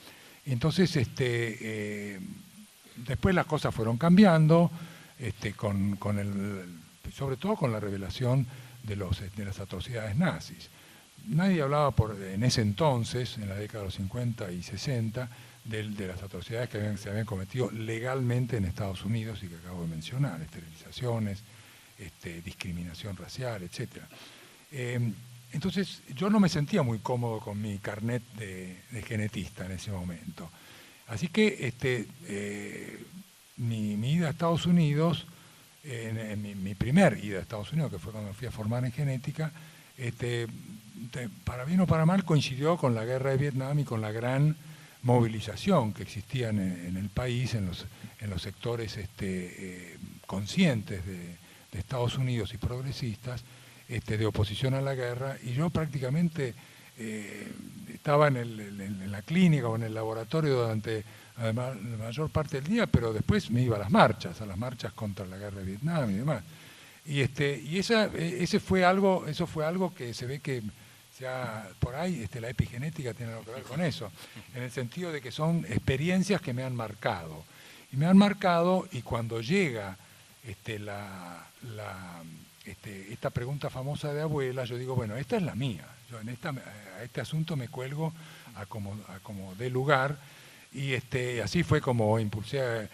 Entonces, después las cosas fueron cambiando, sobre todo con la revelación de las atrocidades nazis. Nadie hablaba en ese entonces, en la década de los 50 y 60, de las atrocidades que se habían cometido legalmente en Estados Unidos y que acabo de mencionar, esterilizaciones, discriminación racial, etc. Entonces yo no me sentía muy cómodo con mi carnet de genetista en ese momento. Así que mi ida a Estados Unidos, mi primer ida a Estados Unidos, que fue cuando me fui a formar en genética, para bien o para mal coincidió con la guerra de Vietnam y con la gran movilización que existía en el país, en los sectores conscientes de Estados Unidos y progresistas, de oposición a la guerra, y yo prácticamente estaba en la clínica o en el laboratorio durante además la mayor parte del día, pero después me iba a las marchas contra la guerra de Vietnam y demás. Y eso fue algo que se ve que por ahí la epigenética tiene algo que ver con eso, en el sentido de que son experiencias que me han marcado. Y me han marcado, y cuando llega esta pregunta famosa de abuela, yo digo, bueno, esta es la mía. Yo a este asunto me cuelgo a como dé lugar, y así fue como impulsé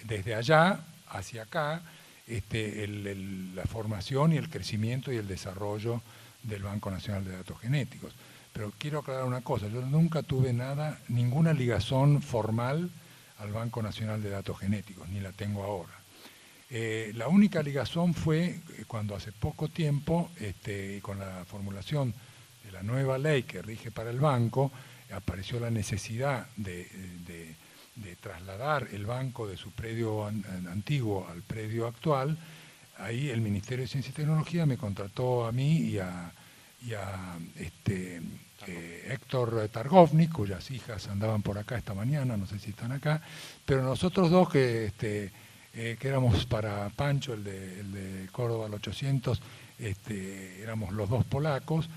desde allá hacia acá la formación y el crecimiento y el desarrollo del Banco Nacional de Datos Genéticos. Pero quiero aclarar una cosa, yo nunca tuve ninguna ligazón formal al Banco Nacional de Datos Genéticos, ni la tengo ahora. La única ligazón fue cuando hace poco tiempo, con la formulación de la nueva ley que rige para el banco, apareció la necesidad de trasladar el banco de su predio antiguo al predio actual. Ahí el Ministerio de Ciencia y Tecnología me contrató a mí y a Héctor Targovnik, cuyas hijas andaban por acá esta mañana, no sé si están acá, pero nosotros dos que éramos para Pancho, el de Córdoba al 800, éramos los dos polacos,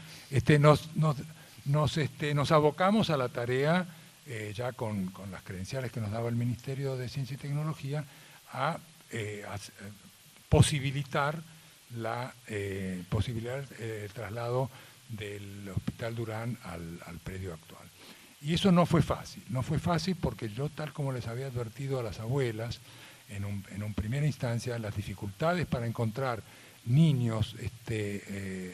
nos abocamos a la tarea, ya con las credenciales que nos daba el Ministerio de Ciencia y Tecnología, a posibilitar el traslado del Hospital Durán al predio actual. Y eso no fue fácil porque yo, tal como les había advertido a las abuelas en una primera instancia, las dificultades para encontrar niños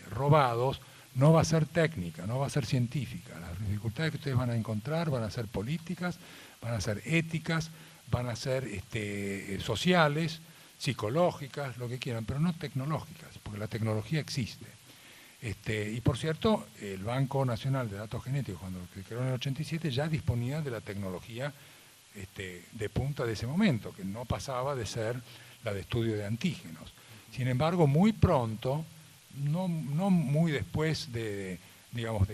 robados no va a ser técnica, no va a ser científica. Las dificultades que ustedes van a encontrar van a ser políticas, van a ser éticas, van a ser sociales, psicológicas, lo que quieran, pero no tecnológicas, porque la tecnología existe. Y por cierto, el Banco Nacional de Datos Genéticos, cuando se creó en el 87, ya disponía de la tecnología de punta de ese momento, que no pasaba de ser la de estudio de antígenos. Sin embargo, muy pronto, no muy después de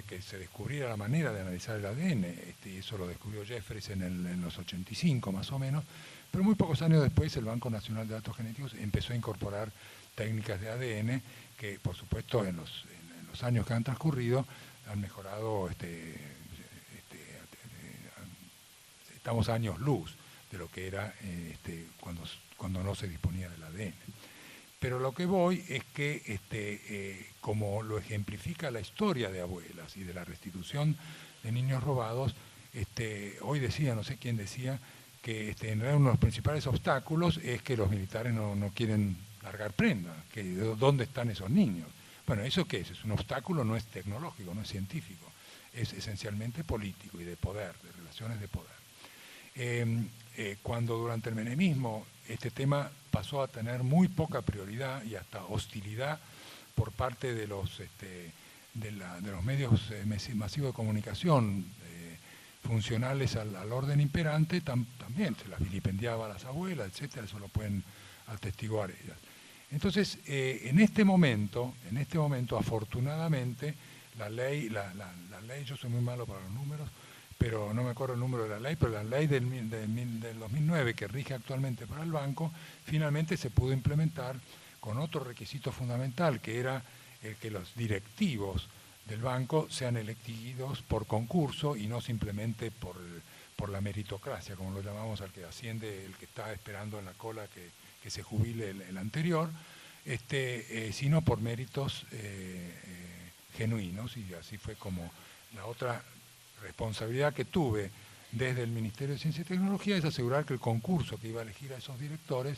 que se descubriera la manera de analizar el ADN, eso lo descubrió Jeffries en los 85 más o menos, pero muy pocos años después el Banco Nacional de Datos Genéticos empezó a incorporar técnicas de ADN que, por supuesto, en los años que han transcurrido han mejorado, estamos a años luz de lo que era cuando no se disponía del ADN. Pero lo que voy es que, como lo ejemplifica la historia de abuelas y de la restitución de niños robados, hoy decía, no sé quién decía, que en realidad uno de los principales obstáculos es que los militares no quieren largar prenda, que ¿dónde están esos niños? Bueno, ¿eso qué es? Es un obstáculo, no es tecnológico, no es científico, es esencialmente político y de poder, de relaciones de poder. Cuando durante el menemismo este tema pasó a tener muy poca prioridad y hasta hostilidad por parte de los medios masivos de comunicación funcionales al orden imperante, también se las vilipendiaba a las abuelas, etcétera, eso lo pueden atestiguar ellas. Entonces, en este momento, afortunadamente, la ley, yo soy muy malo para los números, pero no me acuerdo el número de la ley, pero la ley del 2009 que rige actualmente para el banco, finalmente se pudo implementar con otro requisito fundamental, que era el que los directivos del banco sean elegidos por concurso y no simplemente por la meritocracia, como lo llamamos al que asciende, el que está esperando en la cola que se jubile el anterior, sino por méritos genuinos, y así fue como la otra responsabilidad que tuve desde el Ministerio de Ciencia y Tecnología es asegurar que el concurso que iba a elegir a esos directores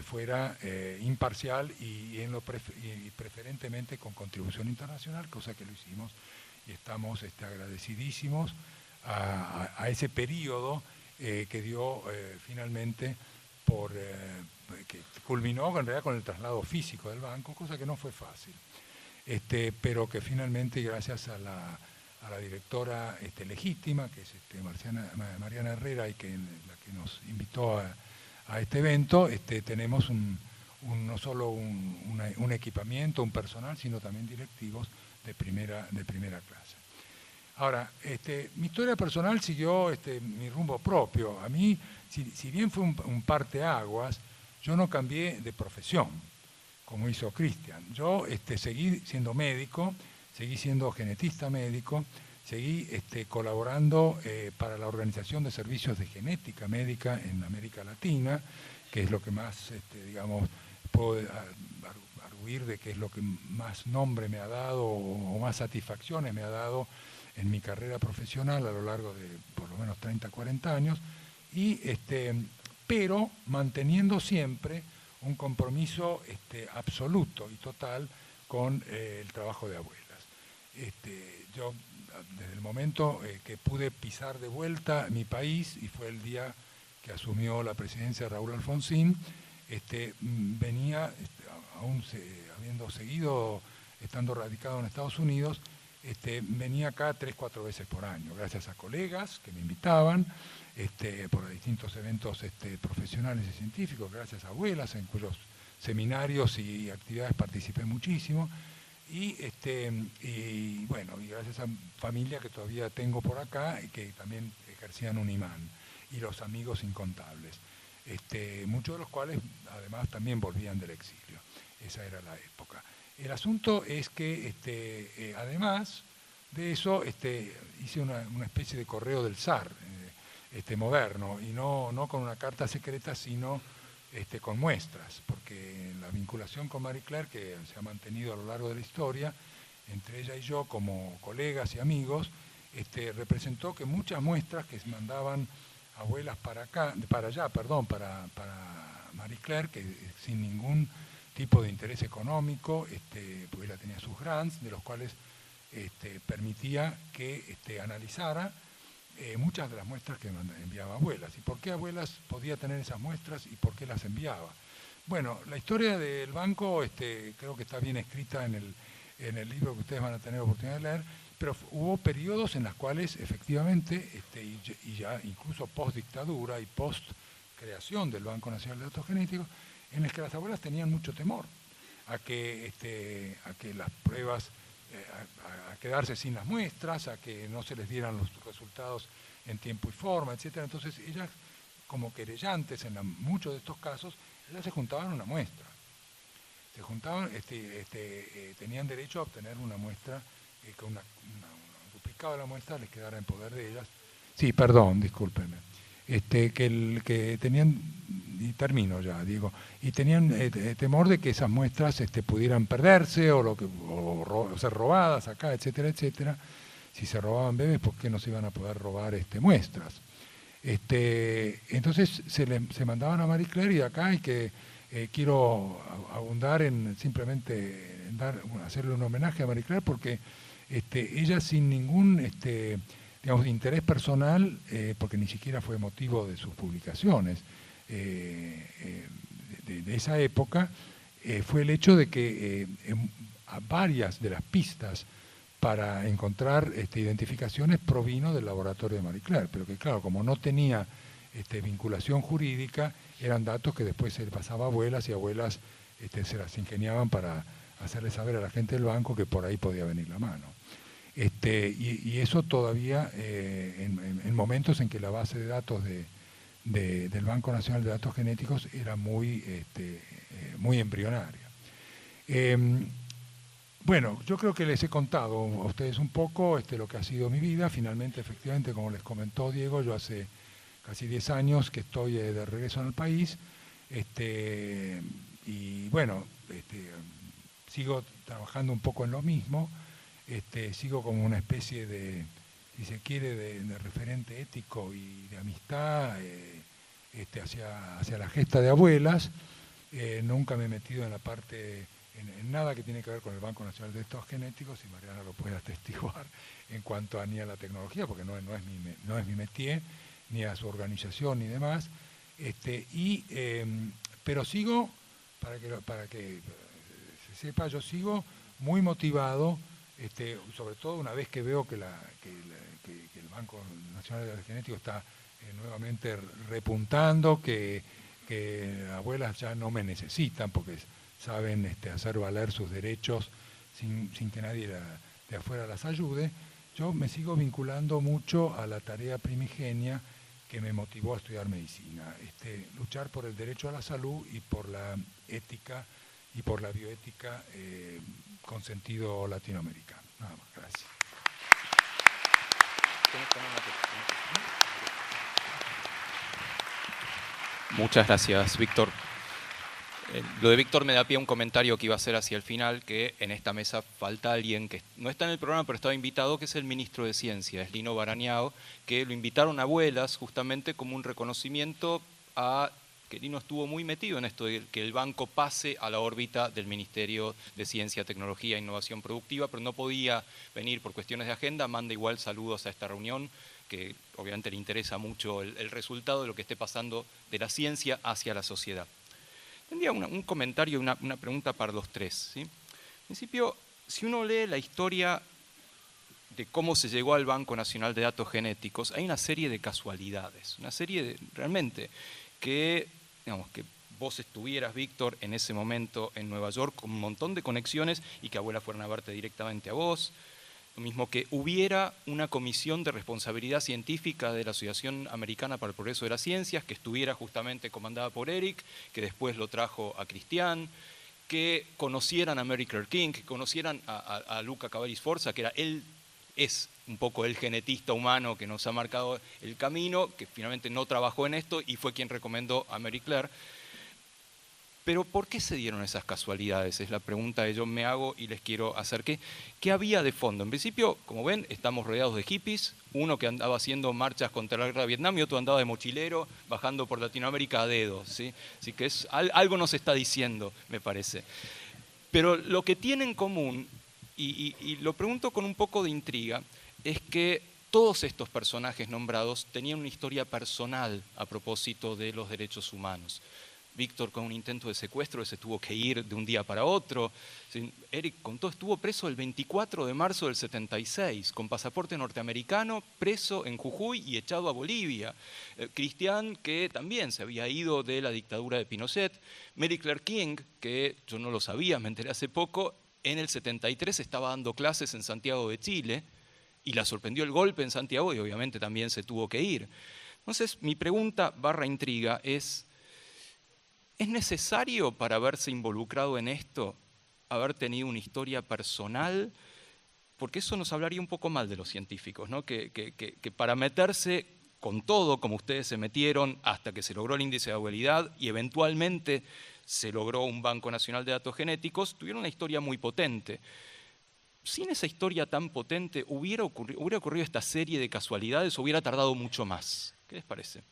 fuera imparcial y preferentemente con contribución internacional, cosa que lo hicimos y estamos agradecidísimos a ese periodo que dio finalmente que culminó en realidad con el traslado físico del banco, cosa que no fue fácil, pero que finalmente gracias a la directora legítima, que es Mariana Herrera, y la que nos invitó a este evento, tenemos no solo un equipamiento, un personal, sino también directivos de primera clase. Ahora, mi historia personal siguió mi rumbo propio. A mí, si bien fue un parteaguas, yo no cambié de profesión, como hizo Cristian. Yo seguí siendo médico, seguí siendo genetista médico, seguí colaborando para la Organización de Servicios de Genética Médica en América Latina, que es lo que más, puedo arguir de que es lo que más nombre me ha dado o más satisfacciones me ha dado en mi carrera profesional a lo largo de por lo menos 30, 40 años, pero manteniendo siempre un compromiso absoluto y total con el trabajo de abuelas. Yo, desde el momento que pude pisar de vuelta mi país, y fue el día que asumió la presidencia Raúl Alfonsín, venía, aún habiendo seguido estando radicado en Estados Unidos, venía acá 3 o 4 veces por año, gracias a colegas que me invitaban por distintos eventos profesionales y científicos, gracias a abuelas en cuyos seminarios y actividades participé muchísimo, y gracias a familia que todavía tengo por acá y que también ejercían un imán, y los amigos incontables, muchos de los cuales además también volvían del exilio. Esa era la época. El asunto es que además de eso hice una especie de correo del zar moderno, y no con una carta secreta, sino con muestras, porque la vinculación con Marie Claire, que se ha mantenido a lo largo de la historia, entre ella y yo como colegas y amigos, representó que muchas muestras que se mandaban abuelas para Marie Claire, que sin ningún tipo de interés económico, porque ella tenía sus grants, de los cuales permitía que analizara muchas de las muestras que enviaba abuelas. ¿Y por qué abuelas podía tener esas muestras y por qué las enviaba? Bueno, la historia del banco creo que está bien escrita en el libro que ustedes van a tener oportunidad de leer, pero hubo periodos en los cuales efectivamente, y ya incluso post dictadura y post creación del Banco Nacional de Datos Genéticos, en los que las abuelas tenían mucho temor a que las pruebas, a quedarse sin las muestras, a que no se les dieran los resultados en tiempo y forma, etc. Entonces ellas, como querellantes en muchos de estos casos, ellas se juntaban una muestra. Se juntaban, tenían derecho a obtener una muestra, que un duplicado de la muestra les quedara en poder de ellas. Sí, perdón, discúlpenme. Que tenían, y termino ya, digo, y tenían temor de que esas muestras pudieran perderse o ser robadas acá, etcétera, etcétera. Si se robaban bebés, ¿por qué no se iban a poder robar muestras? Entonces se mandaban a Marie Claire, y acá hay que quiero abundar en simplemente hacerle un homenaje a Marie Claire, porque ella, sin ningún digamos, interés personal, porque ni siquiera fue motivo de sus publicaciones de esa época, fue el hecho de que a varias de las pistas para encontrar identificaciones provino del laboratorio de Marie Claire, pero que claro, como no tenía vinculación jurídica, eran datos que después se le pasaba a abuelas, y abuelas se las ingeniaban para hacerle saber a la gente del banco que por ahí podía venir la mano. Y eso todavía en momentos en que la base de datos del Banco Nacional de Datos Genéticos era muy embrionaria. Bueno, yo creo que les he contado a ustedes un poco lo que ha sido mi vida. Finalmente, efectivamente, como les comentó Diego, yo hace casi 10 años que estoy de regreso en el país, y bueno, sigo trabajando un poco en lo mismo. Sigo como una especie de, si se quiere, de referente ético y de amistad hacia la gesta de abuelas. Nunca me he metido en la parte, en nada que tiene que ver con el Banco Nacional de Datos Genéticos, y Mariana lo puede atestiguar, en cuanto ni a la tecnología, porque no es mi métier, ni a su organización ni demás. Pero sigo, para que se sepa, yo sigo muy motivado, sobre todo una vez que veo que el Banco Nacional de Datos Genéticos está nuevamente repuntando, que abuelas ya no me necesitan porque saben hacer valer sus derechos sin que nadie de afuera las ayude. Yo me sigo vinculando mucho a la tarea primigenia que me motivó a estudiar medicina, luchar por el derecho a la salud y por la ética y por la bioética con sentido latinoamericano. Nada más, gracias. Muchas gracias, Víctor. Lo de Víctor me da pie a un comentario que iba a hacer hacia el final, que en esta mesa falta alguien que no está en el programa, pero estaba invitado, que es el ministro de Ciencia, es Lino Barañao, que lo invitaron a abuelas justamente como un reconocimiento a que Lino estuvo muy metido en esto de que el banco pase a la órbita del Ministerio de Ciencia, Tecnología e Innovación Productiva, pero no podía venir por cuestiones de agenda. Manda igual saludos a esta reunión, que obviamente le interesa mucho el resultado de lo que esté pasando de la ciencia hacia la sociedad. Tendría un comentario y una pregunta para los tres, ¿sí? En principio, si uno lee la historia de cómo se llegó al Banco Nacional de Datos Genéticos, hay una serie de casualidades, una serie de, realmente, que, digamos, que vos estuvieras, Víctor, en ese momento en Nueva York con un montón de conexiones y que abuelas fueran a verte directamente a vos. Lo mismo que hubiera una comisión de responsabilidad científica de la Asociación Americana para el Progreso de las Ciencias, que estuviera justamente comandada por Eric, que después lo trajo a Cristian, que conocieran a Mary Claire King, que conocieran a Luca Cavalli Sforza, que es un poco el genetista humano que nos ha marcado el camino, que finalmente no trabajó en esto y fue quien recomendó a Mary Claire. Pero ¿por qué se dieron esas casualidades? Es la pregunta que yo me hago y les quiero hacer. ¿Qué había de fondo? En principio, como ven, estamos rodeados de hippies, uno que andaba haciendo marchas contra la guerra de Vietnam y otro andaba de mochilero bajando por Latinoamérica a dedos, ¿sí? Así que algo nos está diciendo, me parece. Pero lo que tienen en común, y lo pregunto con un poco de intriga, es que todos estos personajes nombrados tenían una historia personal a propósito de los derechos humanos. Víctor con un intento de secuestro, se tuvo que ir de un día para otro. Eric contó, estuvo preso el 24 de marzo del 76, con pasaporte norteamericano, preso en Jujuy y echado a Bolivia. Cristian, que también se había ido de la dictadura de Pinochet. Mary Claire King, que yo no lo sabía, me enteré hace poco, en el 73 estaba dando clases en Santiago de Chile y la sorprendió el golpe en Santiago y obviamente también se tuvo que ir. Entonces, mi pregunta / intriga es necesario para haberse involucrado en esto, haber tenido una historia personal? Porque eso nos hablaría un poco mal de los científicos, ¿no? Que para meterse con todo, como ustedes se metieron, hasta que se logró el índice de habilidad y eventualmente se logró un Banco Nacional de Datos Genéticos, tuvieron una historia muy potente. Sin esa historia tan potente, ¿hubiera ocurrido esta serie de casualidades o hubiera tardado mucho más? ¿Qué les parece?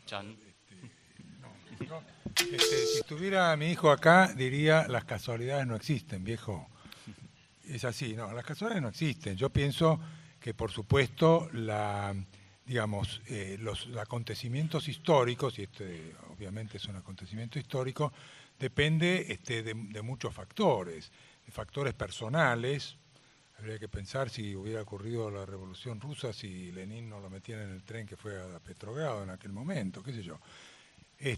Chan. Si estuviera mi hijo acá, diría, las casualidades no existen, viejo. Es así, no, las casualidades no existen. Yo pienso que, por supuesto, los acontecimientos históricos, y este obviamente es un acontecimiento histórico, depende de muchos factores, de factores personales. Habría que pensar si hubiera ocurrido la Revolución Rusa, si Lenin no lo metían en el tren que fue a Petrogrado en aquel momento, qué sé yo. Yo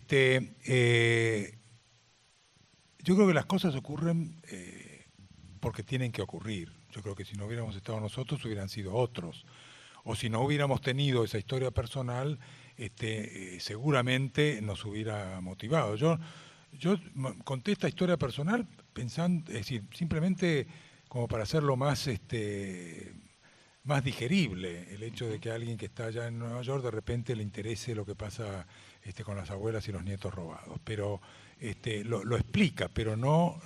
creo que las cosas ocurren porque tienen que ocurrir. Yo creo que si no hubiéramos estado nosotros, hubieran sido otros. O si no hubiéramos tenido esa historia personal, seguramente nos hubiera motivado. Yo conté esta historia personal pensando, es decir, simplemente como para hacerlo más digerible, el hecho de que a alguien que está allá en Nueva York de repente le interese lo que pasa con las abuelas y los nietos robados. Pero lo explica, pero no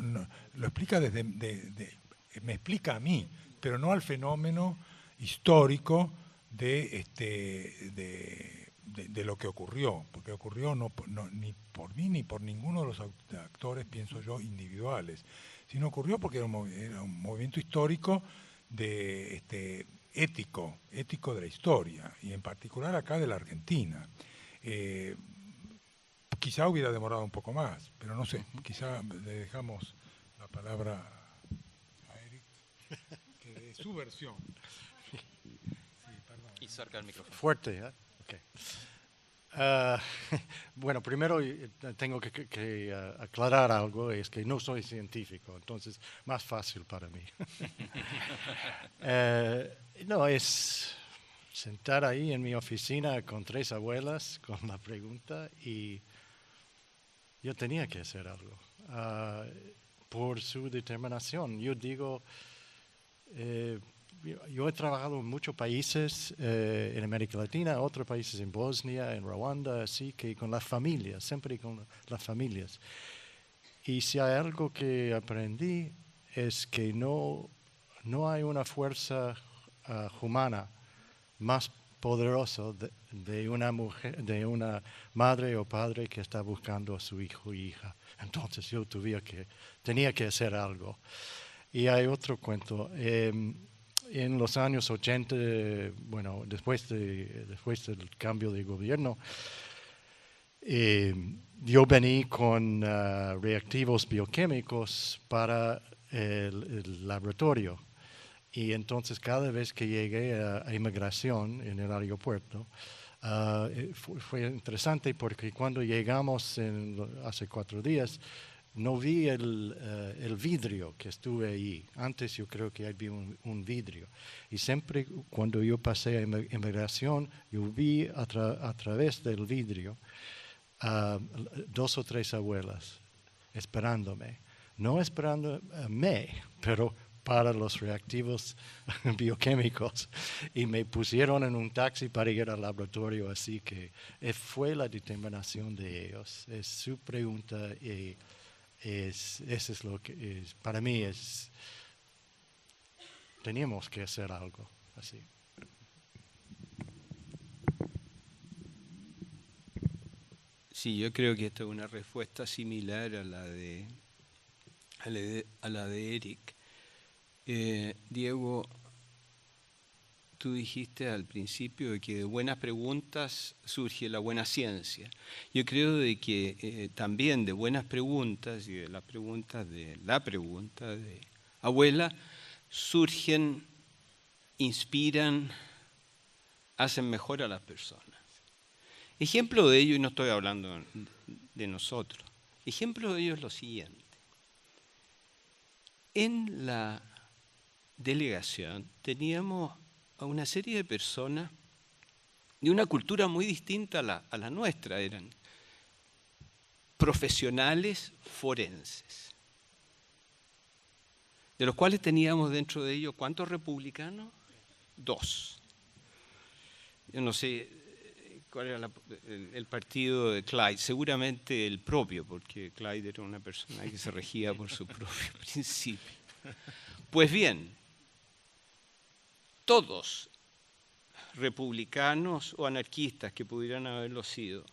lo explica me explica a mí, pero no al fenómeno histórico de lo que ocurrió, porque ocurrió ni por mí ni por ninguno de los actores, pienso yo, individuales, sino ocurrió porque era un movimiento histórico ético de la historia, y en particular acá de la Argentina. Quizá hubiera demorado un poco más, pero no sé, quizá le dejamos la palabra a Eric, que de su versión. Sí, perdón. Y cerca del micrófono. Fuerte, ¿eh? Okay. Bueno, primero tengo que aclarar algo, es que no soy científico, entonces más fácil para mí. No, es sentar ahí en mi oficina con 3 abuelas con la pregunta y yo tenía que hacer algo por su determinación. Yo digo, yo he trabajado en muchos países en América Latina, otros países en Bosnia, en Ruanda, así que con las familias, siempre con las familias. Y si hay algo que aprendí es que no hay una fuerza humana más poderosa de una mujer, de una madre o padre que está buscando a su hijo o hija. Entonces yo tenía que hacer algo. Y hay otro cuento. En los años 80, bueno, después del cambio de gobierno, yo vení con reactivos bioquímicos para el laboratorio. Y entonces cada vez que llegué a inmigración en el aeropuerto, fue interesante porque cuando llegamos hace 4 días, no vi el vidrio que estuve ahí. Antes yo creo que había un vidrio. Y siempre cuando yo pasé a inmigración, yo vi a través del vidrio 2 o 3 abuelas esperándome. No esperándome, pero para los reactivos bioquímicos. Y me pusieron en un taxi para ir al laboratorio, así que fue la determinación de ellos. Es su pregunta y eso es lo que es. Para mí teníamos que hacer algo así. Sí, yo creo que esta es una respuesta similar a la de Eric. Diego, tú dijiste al principio de que de buenas preguntas surge la buena ciencia. Yo creo de que también de buenas preguntas y de las preguntas de la pregunta de abuela surgen, inspiran, hacen mejor a las personas. Ejemplo de ello, y no estoy hablando de nosotros, ejemplo de ello es lo siguiente. En la delegación teníamos a una serie de personas de una cultura muy distinta a la nuestra, eran profesionales forenses, de los cuales teníamos dentro de ellos, ¿cuántos republicanos? 2. Yo no sé cuál era el partido de Clyde, seguramente el propio, porque Clyde era una persona que se regía por su propio principio. Pues bien, todos republicanos o anarquistas que pudieran haberlo sido,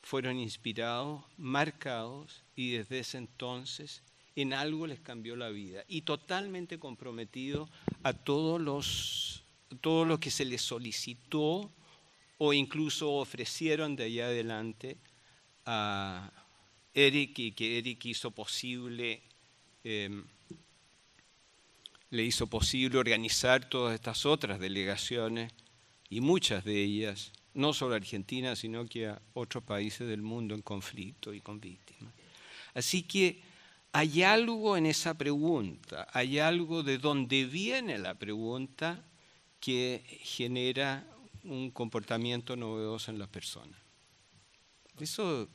fueron inspirados, marcados, y desde ese entonces en algo les cambió la vida, y totalmente comprometidos a todo lo que se les solicitó o incluso ofrecieron de allá adelante a Eric, y que Eric hizo posible, le hizo posible organizar todas estas otras delegaciones, y muchas de ellas, no solo a Argentina, sino que a otros países del mundo en conflicto y con víctimas. Así que hay algo en esa pregunta, hay algo de donde viene la pregunta que genera un comportamiento novedoso en las personas. Eso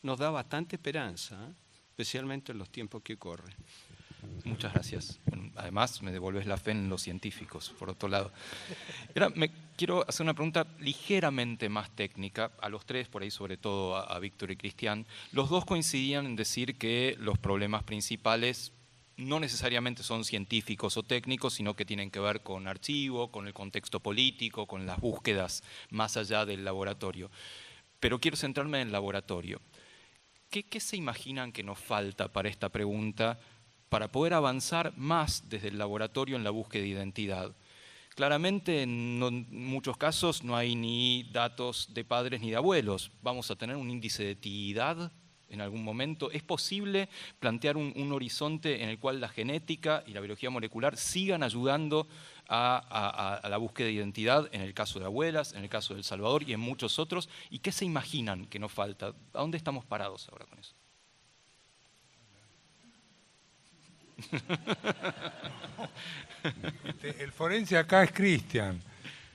nos da bastante esperanza, especialmente en los tiempos que corren. Muchas gracias. Bueno, además, me devolves la fe en los científicos, por otro lado. Ahora, me quiero hacer una pregunta ligeramente más técnica a los tres, por ahí sobre todo a Víctor y Cristian. Los dos coincidían en decir que los problemas principales no necesariamente son científicos o técnicos, sino que tienen que ver con archivo, con el contexto político, con las búsquedas más allá del laboratorio. Pero quiero centrarme en el laboratorio. ¿Qué se imaginan que nos falta para esta pregunta, para poder avanzar más desde el laboratorio en la búsqueda de identidad? Claramente, en muchos casos no hay ni datos de padres ni de abuelos. ¿Vamos a tener un índice de tiidad en algún momento? ¿Es posible plantear un horizonte en el cual la genética y la biología molecular sigan ayudando a la búsqueda de identidad, en el caso de abuelas, en el caso de El Salvador y en muchos otros? ¿Y qué se imaginan que nos falta? ¿A dónde estamos parados ahora con eso? El forense acá es Cristian,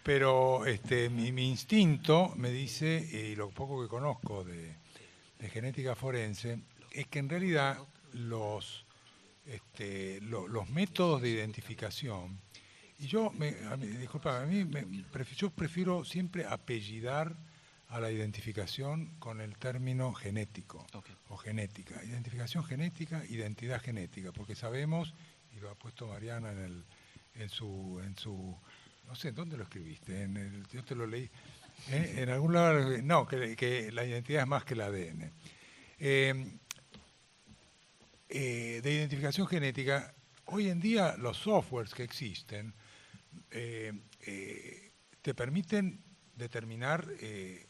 pero mi instinto me dice, y lo poco que conozco de genética forense, es que en realidad los métodos de identificación, y yo prefiero siempre apellidar a la identificación con el término genético, okay, o genética. Identificación genética, identidad genética, porque sabemos, y lo ha puesto Mariana en su no sé, ¿dónde lo escribiste? Yo te lo leí. En algún lado, no, que la identidad es más que el ADN. De identificación genética, hoy en día los softwares que existen te permiten determinar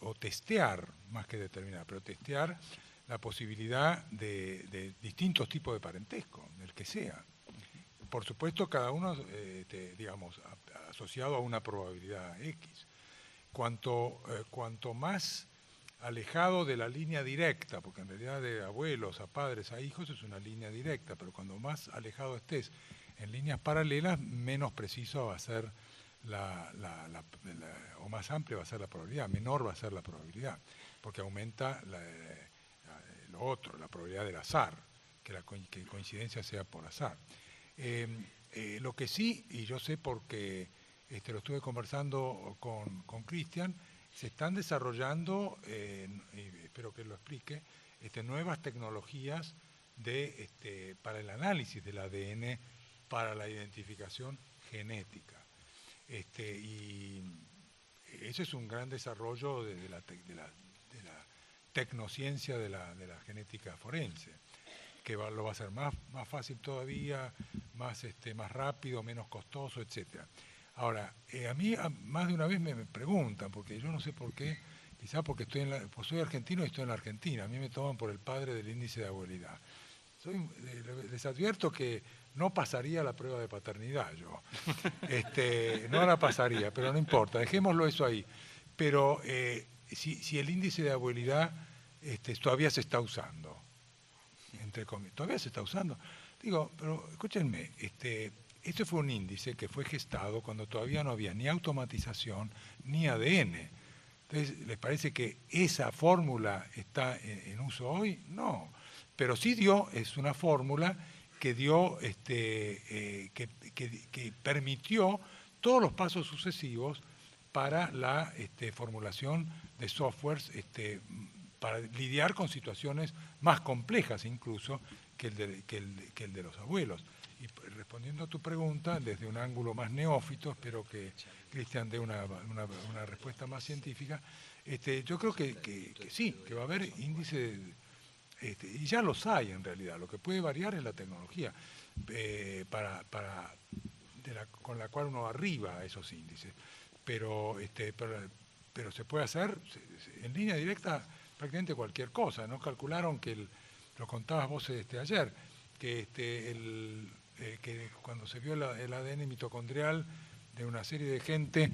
o testear, más que determinar, pero testear la posibilidad de distintos tipos de parentesco, del que sea. Por supuesto, cada uno, digamos, asociado a una probabilidad X. Cuanto más alejado de la línea directa, porque en realidad de abuelos a padres a hijos es una línea directa, pero cuando más alejado estés en líneas paralelas, menos preciso va a ser o más amplia va a ser la probabilidad, menor va a ser la probabilidad, porque aumenta lo otro, la probabilidad del azar, que coincidencia sea por azar. Lo que sí, y yo sé porque lo estuve conversando con Cristian, se están desarrollando, y espero que lo explique, nuevas tecnologías para el análisis del ADN, para la identificación genética. Y ese es un gran desarrollo de la tecnociencia de la genética forense, que lo va a hacer más fácil todavía, más rápido, menos costoso, etc. Ahora, a mí más de una vez me preguntan, porque yo no sé por qué, quizás porque pues soy argentino y estoy en la Argentina, a mí me toman por el padre del índice de abuelidad. Les advierto que no pasaría la prueba de paternidad yo. No la pasaría, pero no importa, dejémoslo eso ahí. Pero si el índice de abuelidad todavía se está usando, entre comillas, todavía se está usando. Digo, pero escúchenme, este fue un índice que fue gestado cuando todavía no había ni automatización ni ADN. Entonces, ¿les parece que esa fórmula está en uso hoy? No. Pero sí es una fórmula que que permitió todos los pasos sucesivos para la formulación de softwares para lidiar con situaciones más complejas incluso que el de los abuelos. Y respondiendo a tu pregunta, desde un ángulo más neófito, espero que Cristian dé una respuesta más científica, yo creo que sí, que va a haber índice, y ya los hay en realidad, lo que puede variar es la tecnología con la cual uno arriba a esos índices, pero se puede hacer en línea directa prácticamente cualquier cosa, ¿no? Calcularon que, lo contabas vos ayer, que cuando se vio el ADN mitocondrial de una serie de gente,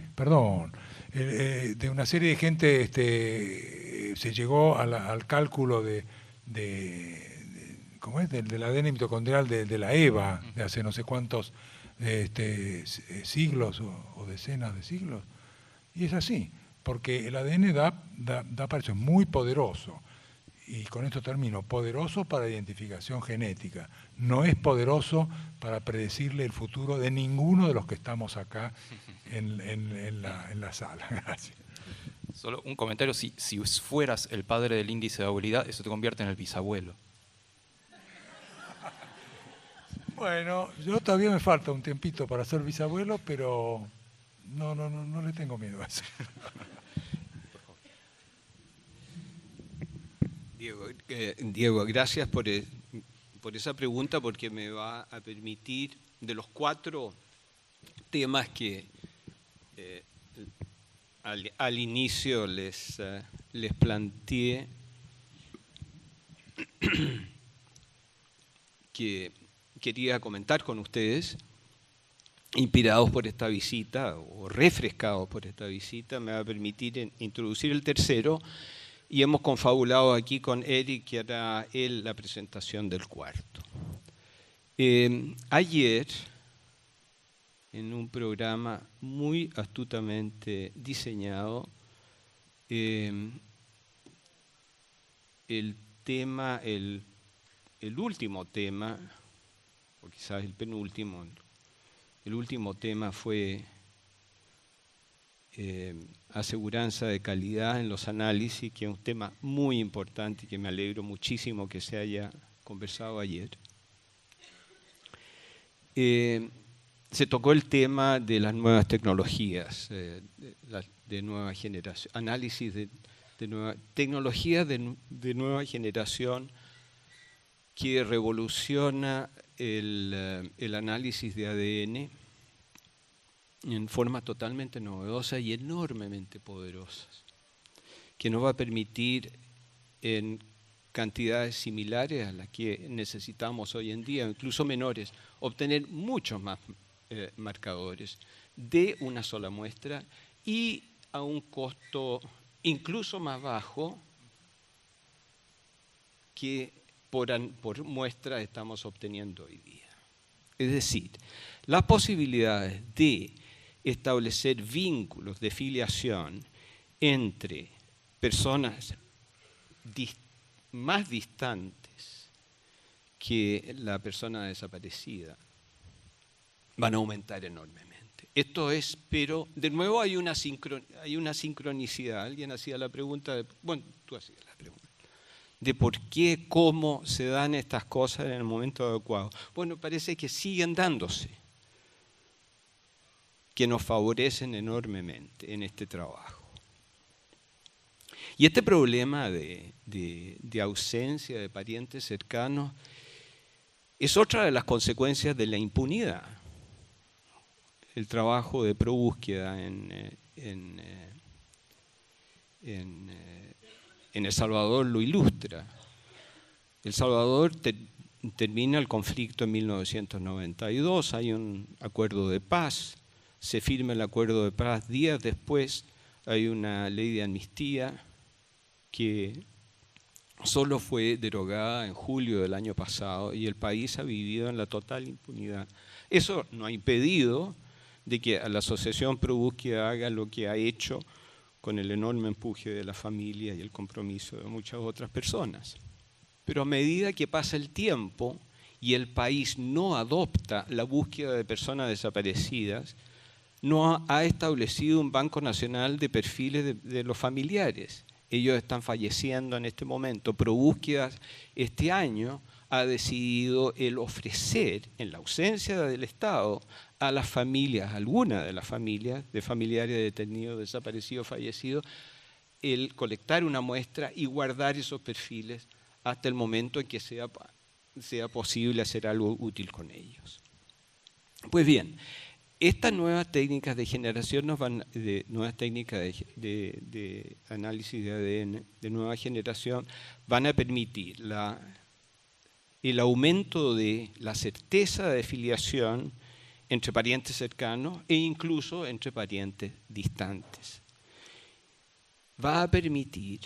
se llegó al cálculo ¿cómo es? Del ADN mitocondrial de la EVA, de hace no sé cuántos siglos o decenas de siglos. Y es así, porque el ADN da para eso, es muy poderoso. Y con esto termino, poderoso para identificación genética, no es poderoso para predecirle el futuro de ninguno de los que estamos acá en la sala. Gracias. Solo un comentario, si fueras el padre del índice de abuelidad, eso te convierte en el bisabuelo. Bueno, yo todavía me falta un tiempito para ser bisabuelo, pero no le tengo miedo a eso. Diego, gracias por esa pregunta, porque me va a permitir, de los 4 temas que al inicio les planteé, que quería comentar con ustedes, inspirados por esta visita o refrescados por esta visita, me va a permitir introducir el tercero. Y hemos confabulado aquí con Eric, que hará él la presentación del cuarto. Ayer, en un programa muy astutamente diseñado, el último tema, o quizás el penúltimo, el último tema fue aseguranza de calidad en los análisis, que es un tema muy importante y que me alegro muchísimo que se haya conversado ayer. Se tocó el tema de las nuevas tecnologías, de nueva generación, análisis de tecnologías de nueva generación que revoluciona el análisis de ADN en forma totalmente novedosa y enormemente poderosas, que nos va a permitir en cantidades similares a las que necesitamos hoy en día, incluso menores, obtener muchos más marcadores de una sola muestra y a un costo incluso más bajo que por muestra estamos obteniendo hoy día. Es decir, las posibilidades de establecer vínculos de filiación entre personas más distantes que la persona desaparecida van a aumentar enormemente. Esto es, pero de nuevo hay una sincronicidad. Alguien hacía la pregunta, tú hacías la pregunta, de por qué, cómo se dan estas cosas en el momento adecuado. Bueno, parece que siguen dándose, que nos favorecen enormemente en este trabajo. Y este problema de ausencia de parientes cercanos es otra de las consecuencias de la impunidad. El trabajo de probúsqueda en El Salvador lo ilustra. El Salvador termina el conflicto en 1992, hay un acuerdo de paz, se firma el acuerdo de paz, días después hay una ley de amnistía que solo fue derogada en julio del año pasado y el país ha vivido en la total impunidad. Eso no ha impedido de que la Asociación Pro Búsqueda haga lo que ha hecho con el enorme empuje de la familia y el compromiso de muchas otras personas. Pero a medida que pasa el tiempo y el país no adopta la búsqueda de personas desaparecidas, no ha establecido un Banco Nacional de perfiles de los familiares. Ellos están falleciendo en este momento. ProBúsquedas este año ha decidido el ofrecer, en la ausencia del Estado, a las familias, algunas de las familias, de familiares detenidos, desaparecidos, fallecidos, el colectar una muestra y guardar esos perfiles hasta el momento en que sea posible hacer algo útil con ellos. Pues bien, estas nuevas técnicas de generación nuevas técnicas de análisis de ADN de nueva generación van a permitir el aumento de la certeza de filiación entre parientes cercanos e incluso entre parientes distantes. Va a permitir,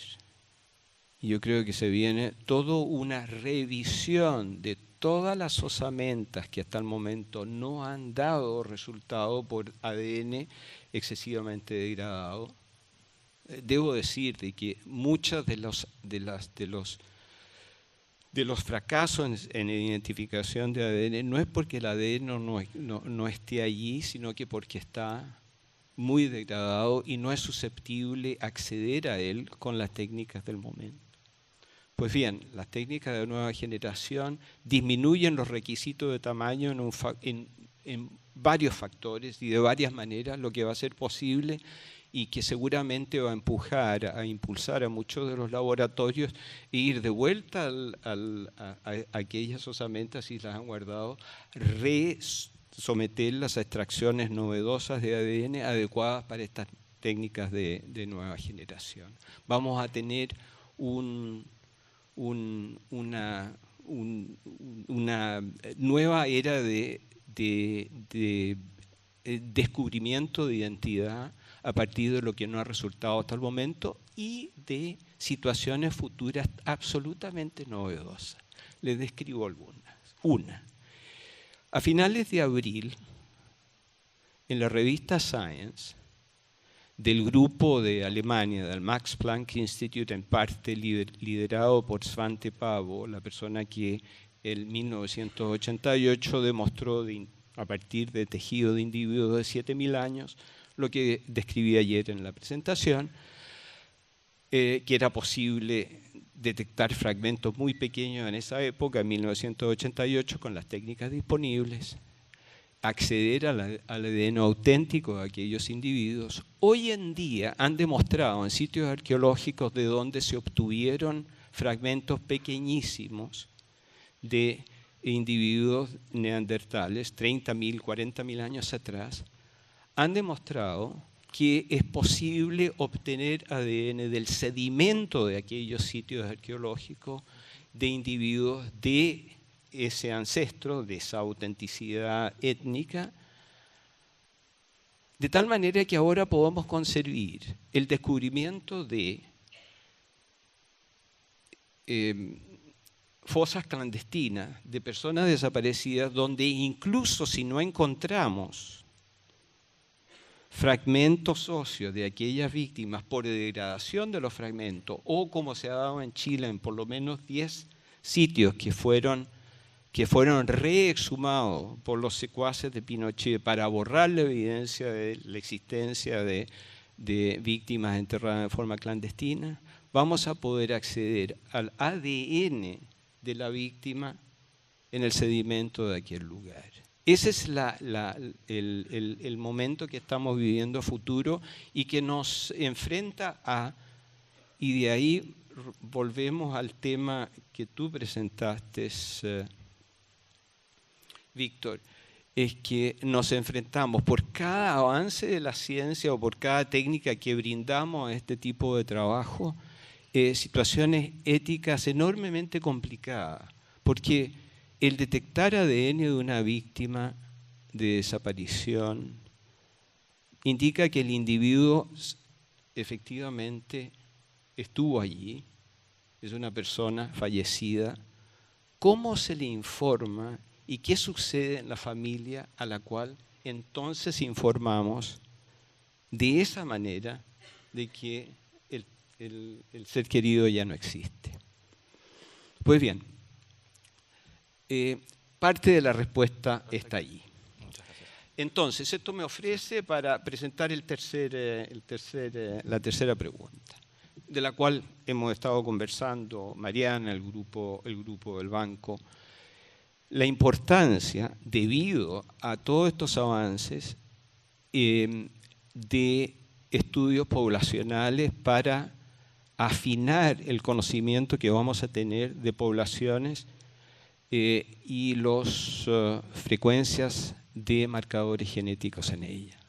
y yo creo que se viene, toda una revisión de todas las osamentas que hasta el momento no han dado resultado por ADN excesivamente degradado. Debo decir de que muchos de los fracasos en identificación de ADN no es porque el ADN no esté allí, sino que porque está muy degradado y no es susceptible acceder a él con las técnicas del momento. Pues bien, las técnicas de nueva generación disminuyen los requisitos de tamaño en varios factores y de varias maneras, lo que va a ser posible y que seguramente va a impulsar a muchos de los laboratorios e ir de vuelta a aquellas osamentas, si las han guardado, someterlas a extracciones novedosas de ADN adecuadas para estas técnicas de nueva generación. Vamos a tener una nueva era de descubrimiento de identidad a partir de lo que no ha resultado hasta el momento y de situaciones futuras absolutamente novedosas. Les describo algunas. Una, a finales de abril, en la revista Science, del grupo de Alemania, del Max Planck Institute, en parte liderado por Svante Pääbo, la persona que en 1988 demostró a partir de tejido de individuos de 7.000 años, lo que describí ayer en la presentación, que era posible detectar fragmentos muy pequeños en esa época, en 1988, con las técnicas disponibles, acceder al ADN auténtico de aquellos individuos. Hoy en día han demostrado en sitios arqueológicos de donde se obtuvieron fragmentos pequeñísimos de individuos neandertales, 30.000, 40.000 años atrás, han demostrado que es posible obtener ADN del sedimento de aquellos sitios arqueológicos de individuos de ese ancestro, de esa autenticidad étnica, de tal manera que ahora podamos concebir el descubrimiento de fosas clandestinas de personas desaparecidas, donde incluso si no encontramos fragmentos óseos de aquellas víctimas por degradación de los fragmentos, o como se ha dado en Chile en por lo menos 10 sitios que fueron reexhumados por los secuaces de Pinochet para borrar la evidencia de la existencia de víctimas enterradas de forma clandestina, vamos a poder acceder al ADN de la víctima en el sedimento de aquel lugar. Ese es el momento que estamos viviendo a futuro y que nos enfrenta a, y de ahí volvemos al tema que tú presentaste, Víctor, es que nos enfrentamos por cada avance de la ciencia o por cada técnica que brindamos a este tipo de trabajo, situaciones éticas enormemente complicadas, porque el detectar ADN de una víctima de desaparición indica que el individuo efectivamente estuvo allí, es una persona fallecida. ¿Cómo se le informa y qué sucede en la familia a la cual entonces informamos de esa manera de que el ser querido ya no existe? Pues bien, parte de la respuesta está allí. Entonces, esto me ofrece para presentar la tercera pregunta, de la cual hemos estado conversando Mariana, el grupo del banco, la importancia, debido a todos estos avances, de estudios poblacionales para afinar el conocimiento que vamos a tener de poblaciones y las frecuencias de marcadores genéticos en ella.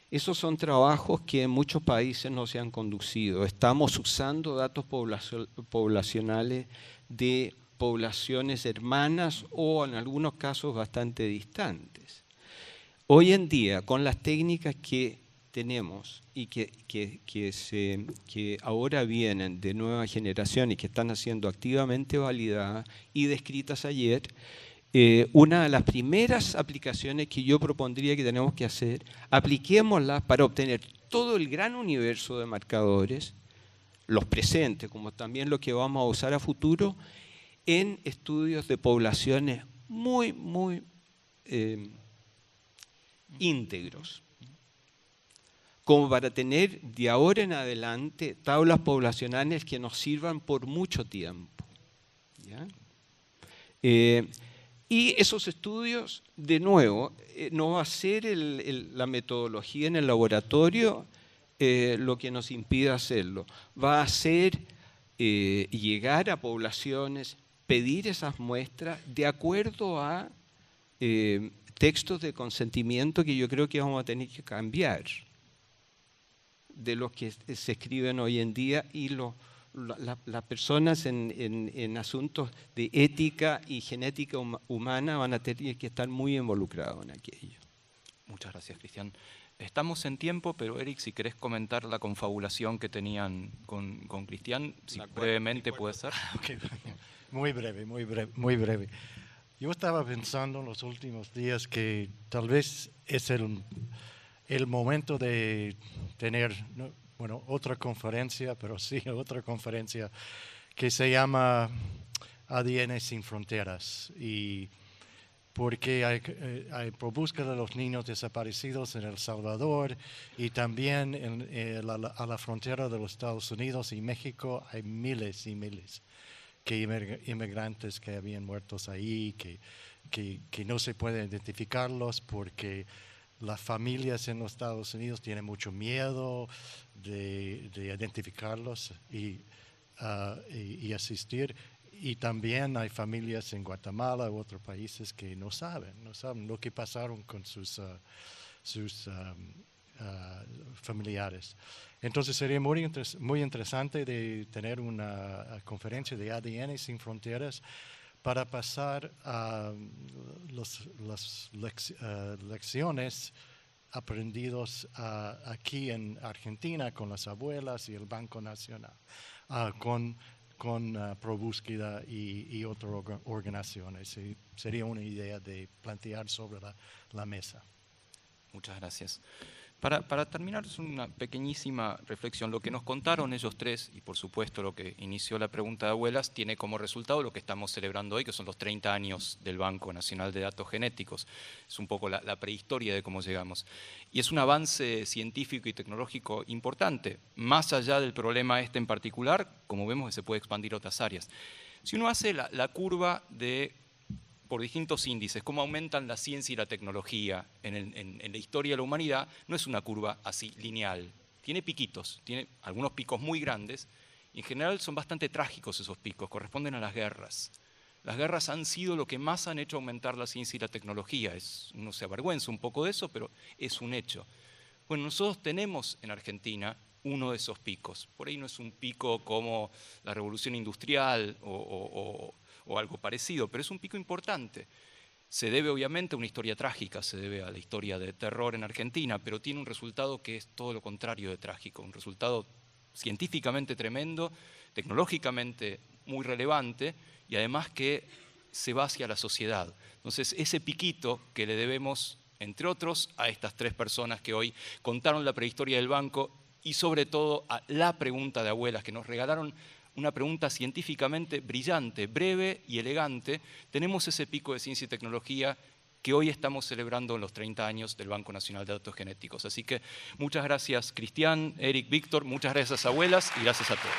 Esos son trabajos que en muchos países no se han conducido. Estamos usando datos poblacionales de poblaciones hermanas o en algunos casos bastante distantes. Hoy en día, con las técnicas que tenemos y que ahora vienen de nueva generación y que están siendo activamente validadas y descritas ayer, una de las primeras aplicaciones que yo propondría que tenemos que hacer, apliquémoslas para obtener todo el gran universo de marcadores, los presentes como también los que vamos a usar a futuro, en estudios de poblaciones muy íntegros, como para tener de ahora en adelante tablas poblacionales que nos sirvan por mucho tiempo. ¿Ya? Y esos estudios, de nuevo, no va a ser la metodología en el laboratorio lo que nos impida hacerlo. Va a ser llegar a poblaciones, pedir esas muestras de acuerdo a textos de consentimiento que yo creo que vamos a tener que cambiar de los que se escriben hoy en día, y las personas en asuntos de ética y genética humana van a tener que estar muy involucrados en aquello. Muchas gracias, Cristian. Estamos en tiempo, pero Eric, si querés comentar la confabulación que tenían con Cristian, si brevemente puede ser. Okay. Muy breve. Yo estaba pensando en los últimos días que tal vez es el momento de tener, otra conferencia, pero sí otra conferencia que se llama ADN sin fronteras, y porque hay por búsqueda de los niños desaparecidos en El Salvador, y también a la frontera de los Estados Unidos y México hay miles y miles de inmigrantes que habían muertos ahí, que no se puede identificarlos porque las familias en los Estados Unidos tienen mucho miedo de identificarlos y asistir. Y también hay familias en Guatemala u otros países que no saben lo que pasaron con sus familiares. Entonces sería muy interesante de tener una conferencia de ADN sin fronteras para pasar a las lecciones aprendidas aquí en Argentina con las abuelas y el Banco Nacional, con ProBúsqueda y otras organizaciones. Sería una idea de plantear sobre la mesa. Muchas gracias. Para terminar, es una pequeñísima reflexión. Lo que nos contaron ellos tres, y por supuesto lo que inició la pregunta de Abuelas, tiene como resultado lo que estamos celebrando hoy, que son los 30 años del Banco Nacional de Datos Genéticos. Es un poco la prehistoria de cómo llegamos. Y es un avance científico y tecnológico importante, más allá del problema este en particular, como vemos que se puede expandir a otras áreas. Si uno hace la curva por distintos índices, cómo aumentan la ciencia y la tecnología en la historia de la humanidad, no es una curva así lineal. Tiene piquitos, tiene algunos picos muy grandes, y en general son bastante trágicos esos picos, corresponden a las guerras. Las guerras han sido lo que más han hecho aumentar la ciencia y la tecnología. Uno se avergüenza un poco de eso, pero es un hecho. Bueno, nosotros tenemos en Argentina uno de esos picos. Por ahí no es un pico como la revolución industrial o algo parecido, pero es un pico importante. Se debe obviamente a una historia trágica, se debe a la historia de terror en Argentina, pero tiene un resultado que es todo lo contrario de trágico, un resultado científicamente tremendo, tecnológicamente muy relevante y además que se va hacia la sociedad. Entonces, ese piquito que le debemos, entre otros, a estas tres personas que hoy contaron la prehistoria del banco y sobre todo a la pregunta de Abuelas, que nos regalaron una pregunta científicamente brillante, breve y elegante, tenemos ese pico de ciencia y tecnología que hoy estamos celebrando en los 30 años del Banco Nacional de Datos Genéticos. Así que muchas gracias Cristian, Eric, Víctor, muchas gracias Abuelas y gracias a todos.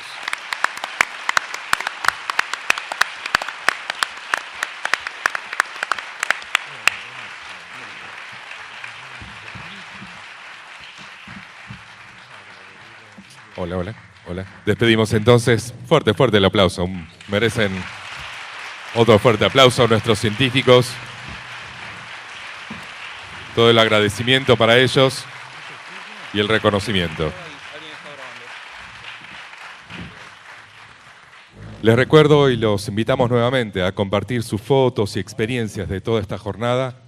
Hola, hola, hola. Despedimos entonces. Fuerte, fuerte el aplauso. Merecen otro fuerte aplauso a nuestros científicos. Todo el agradecimiento para ellos y el reconocimiento. Les recuerdo y los invitamos nuevamente a compartir sus fotos y experiencias de toda esta jornada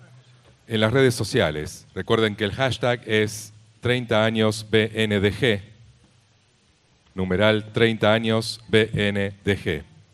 en las redes sociales. Recuerden que el hashtag es 30 años BNDG. Numeral 30 años BNDG.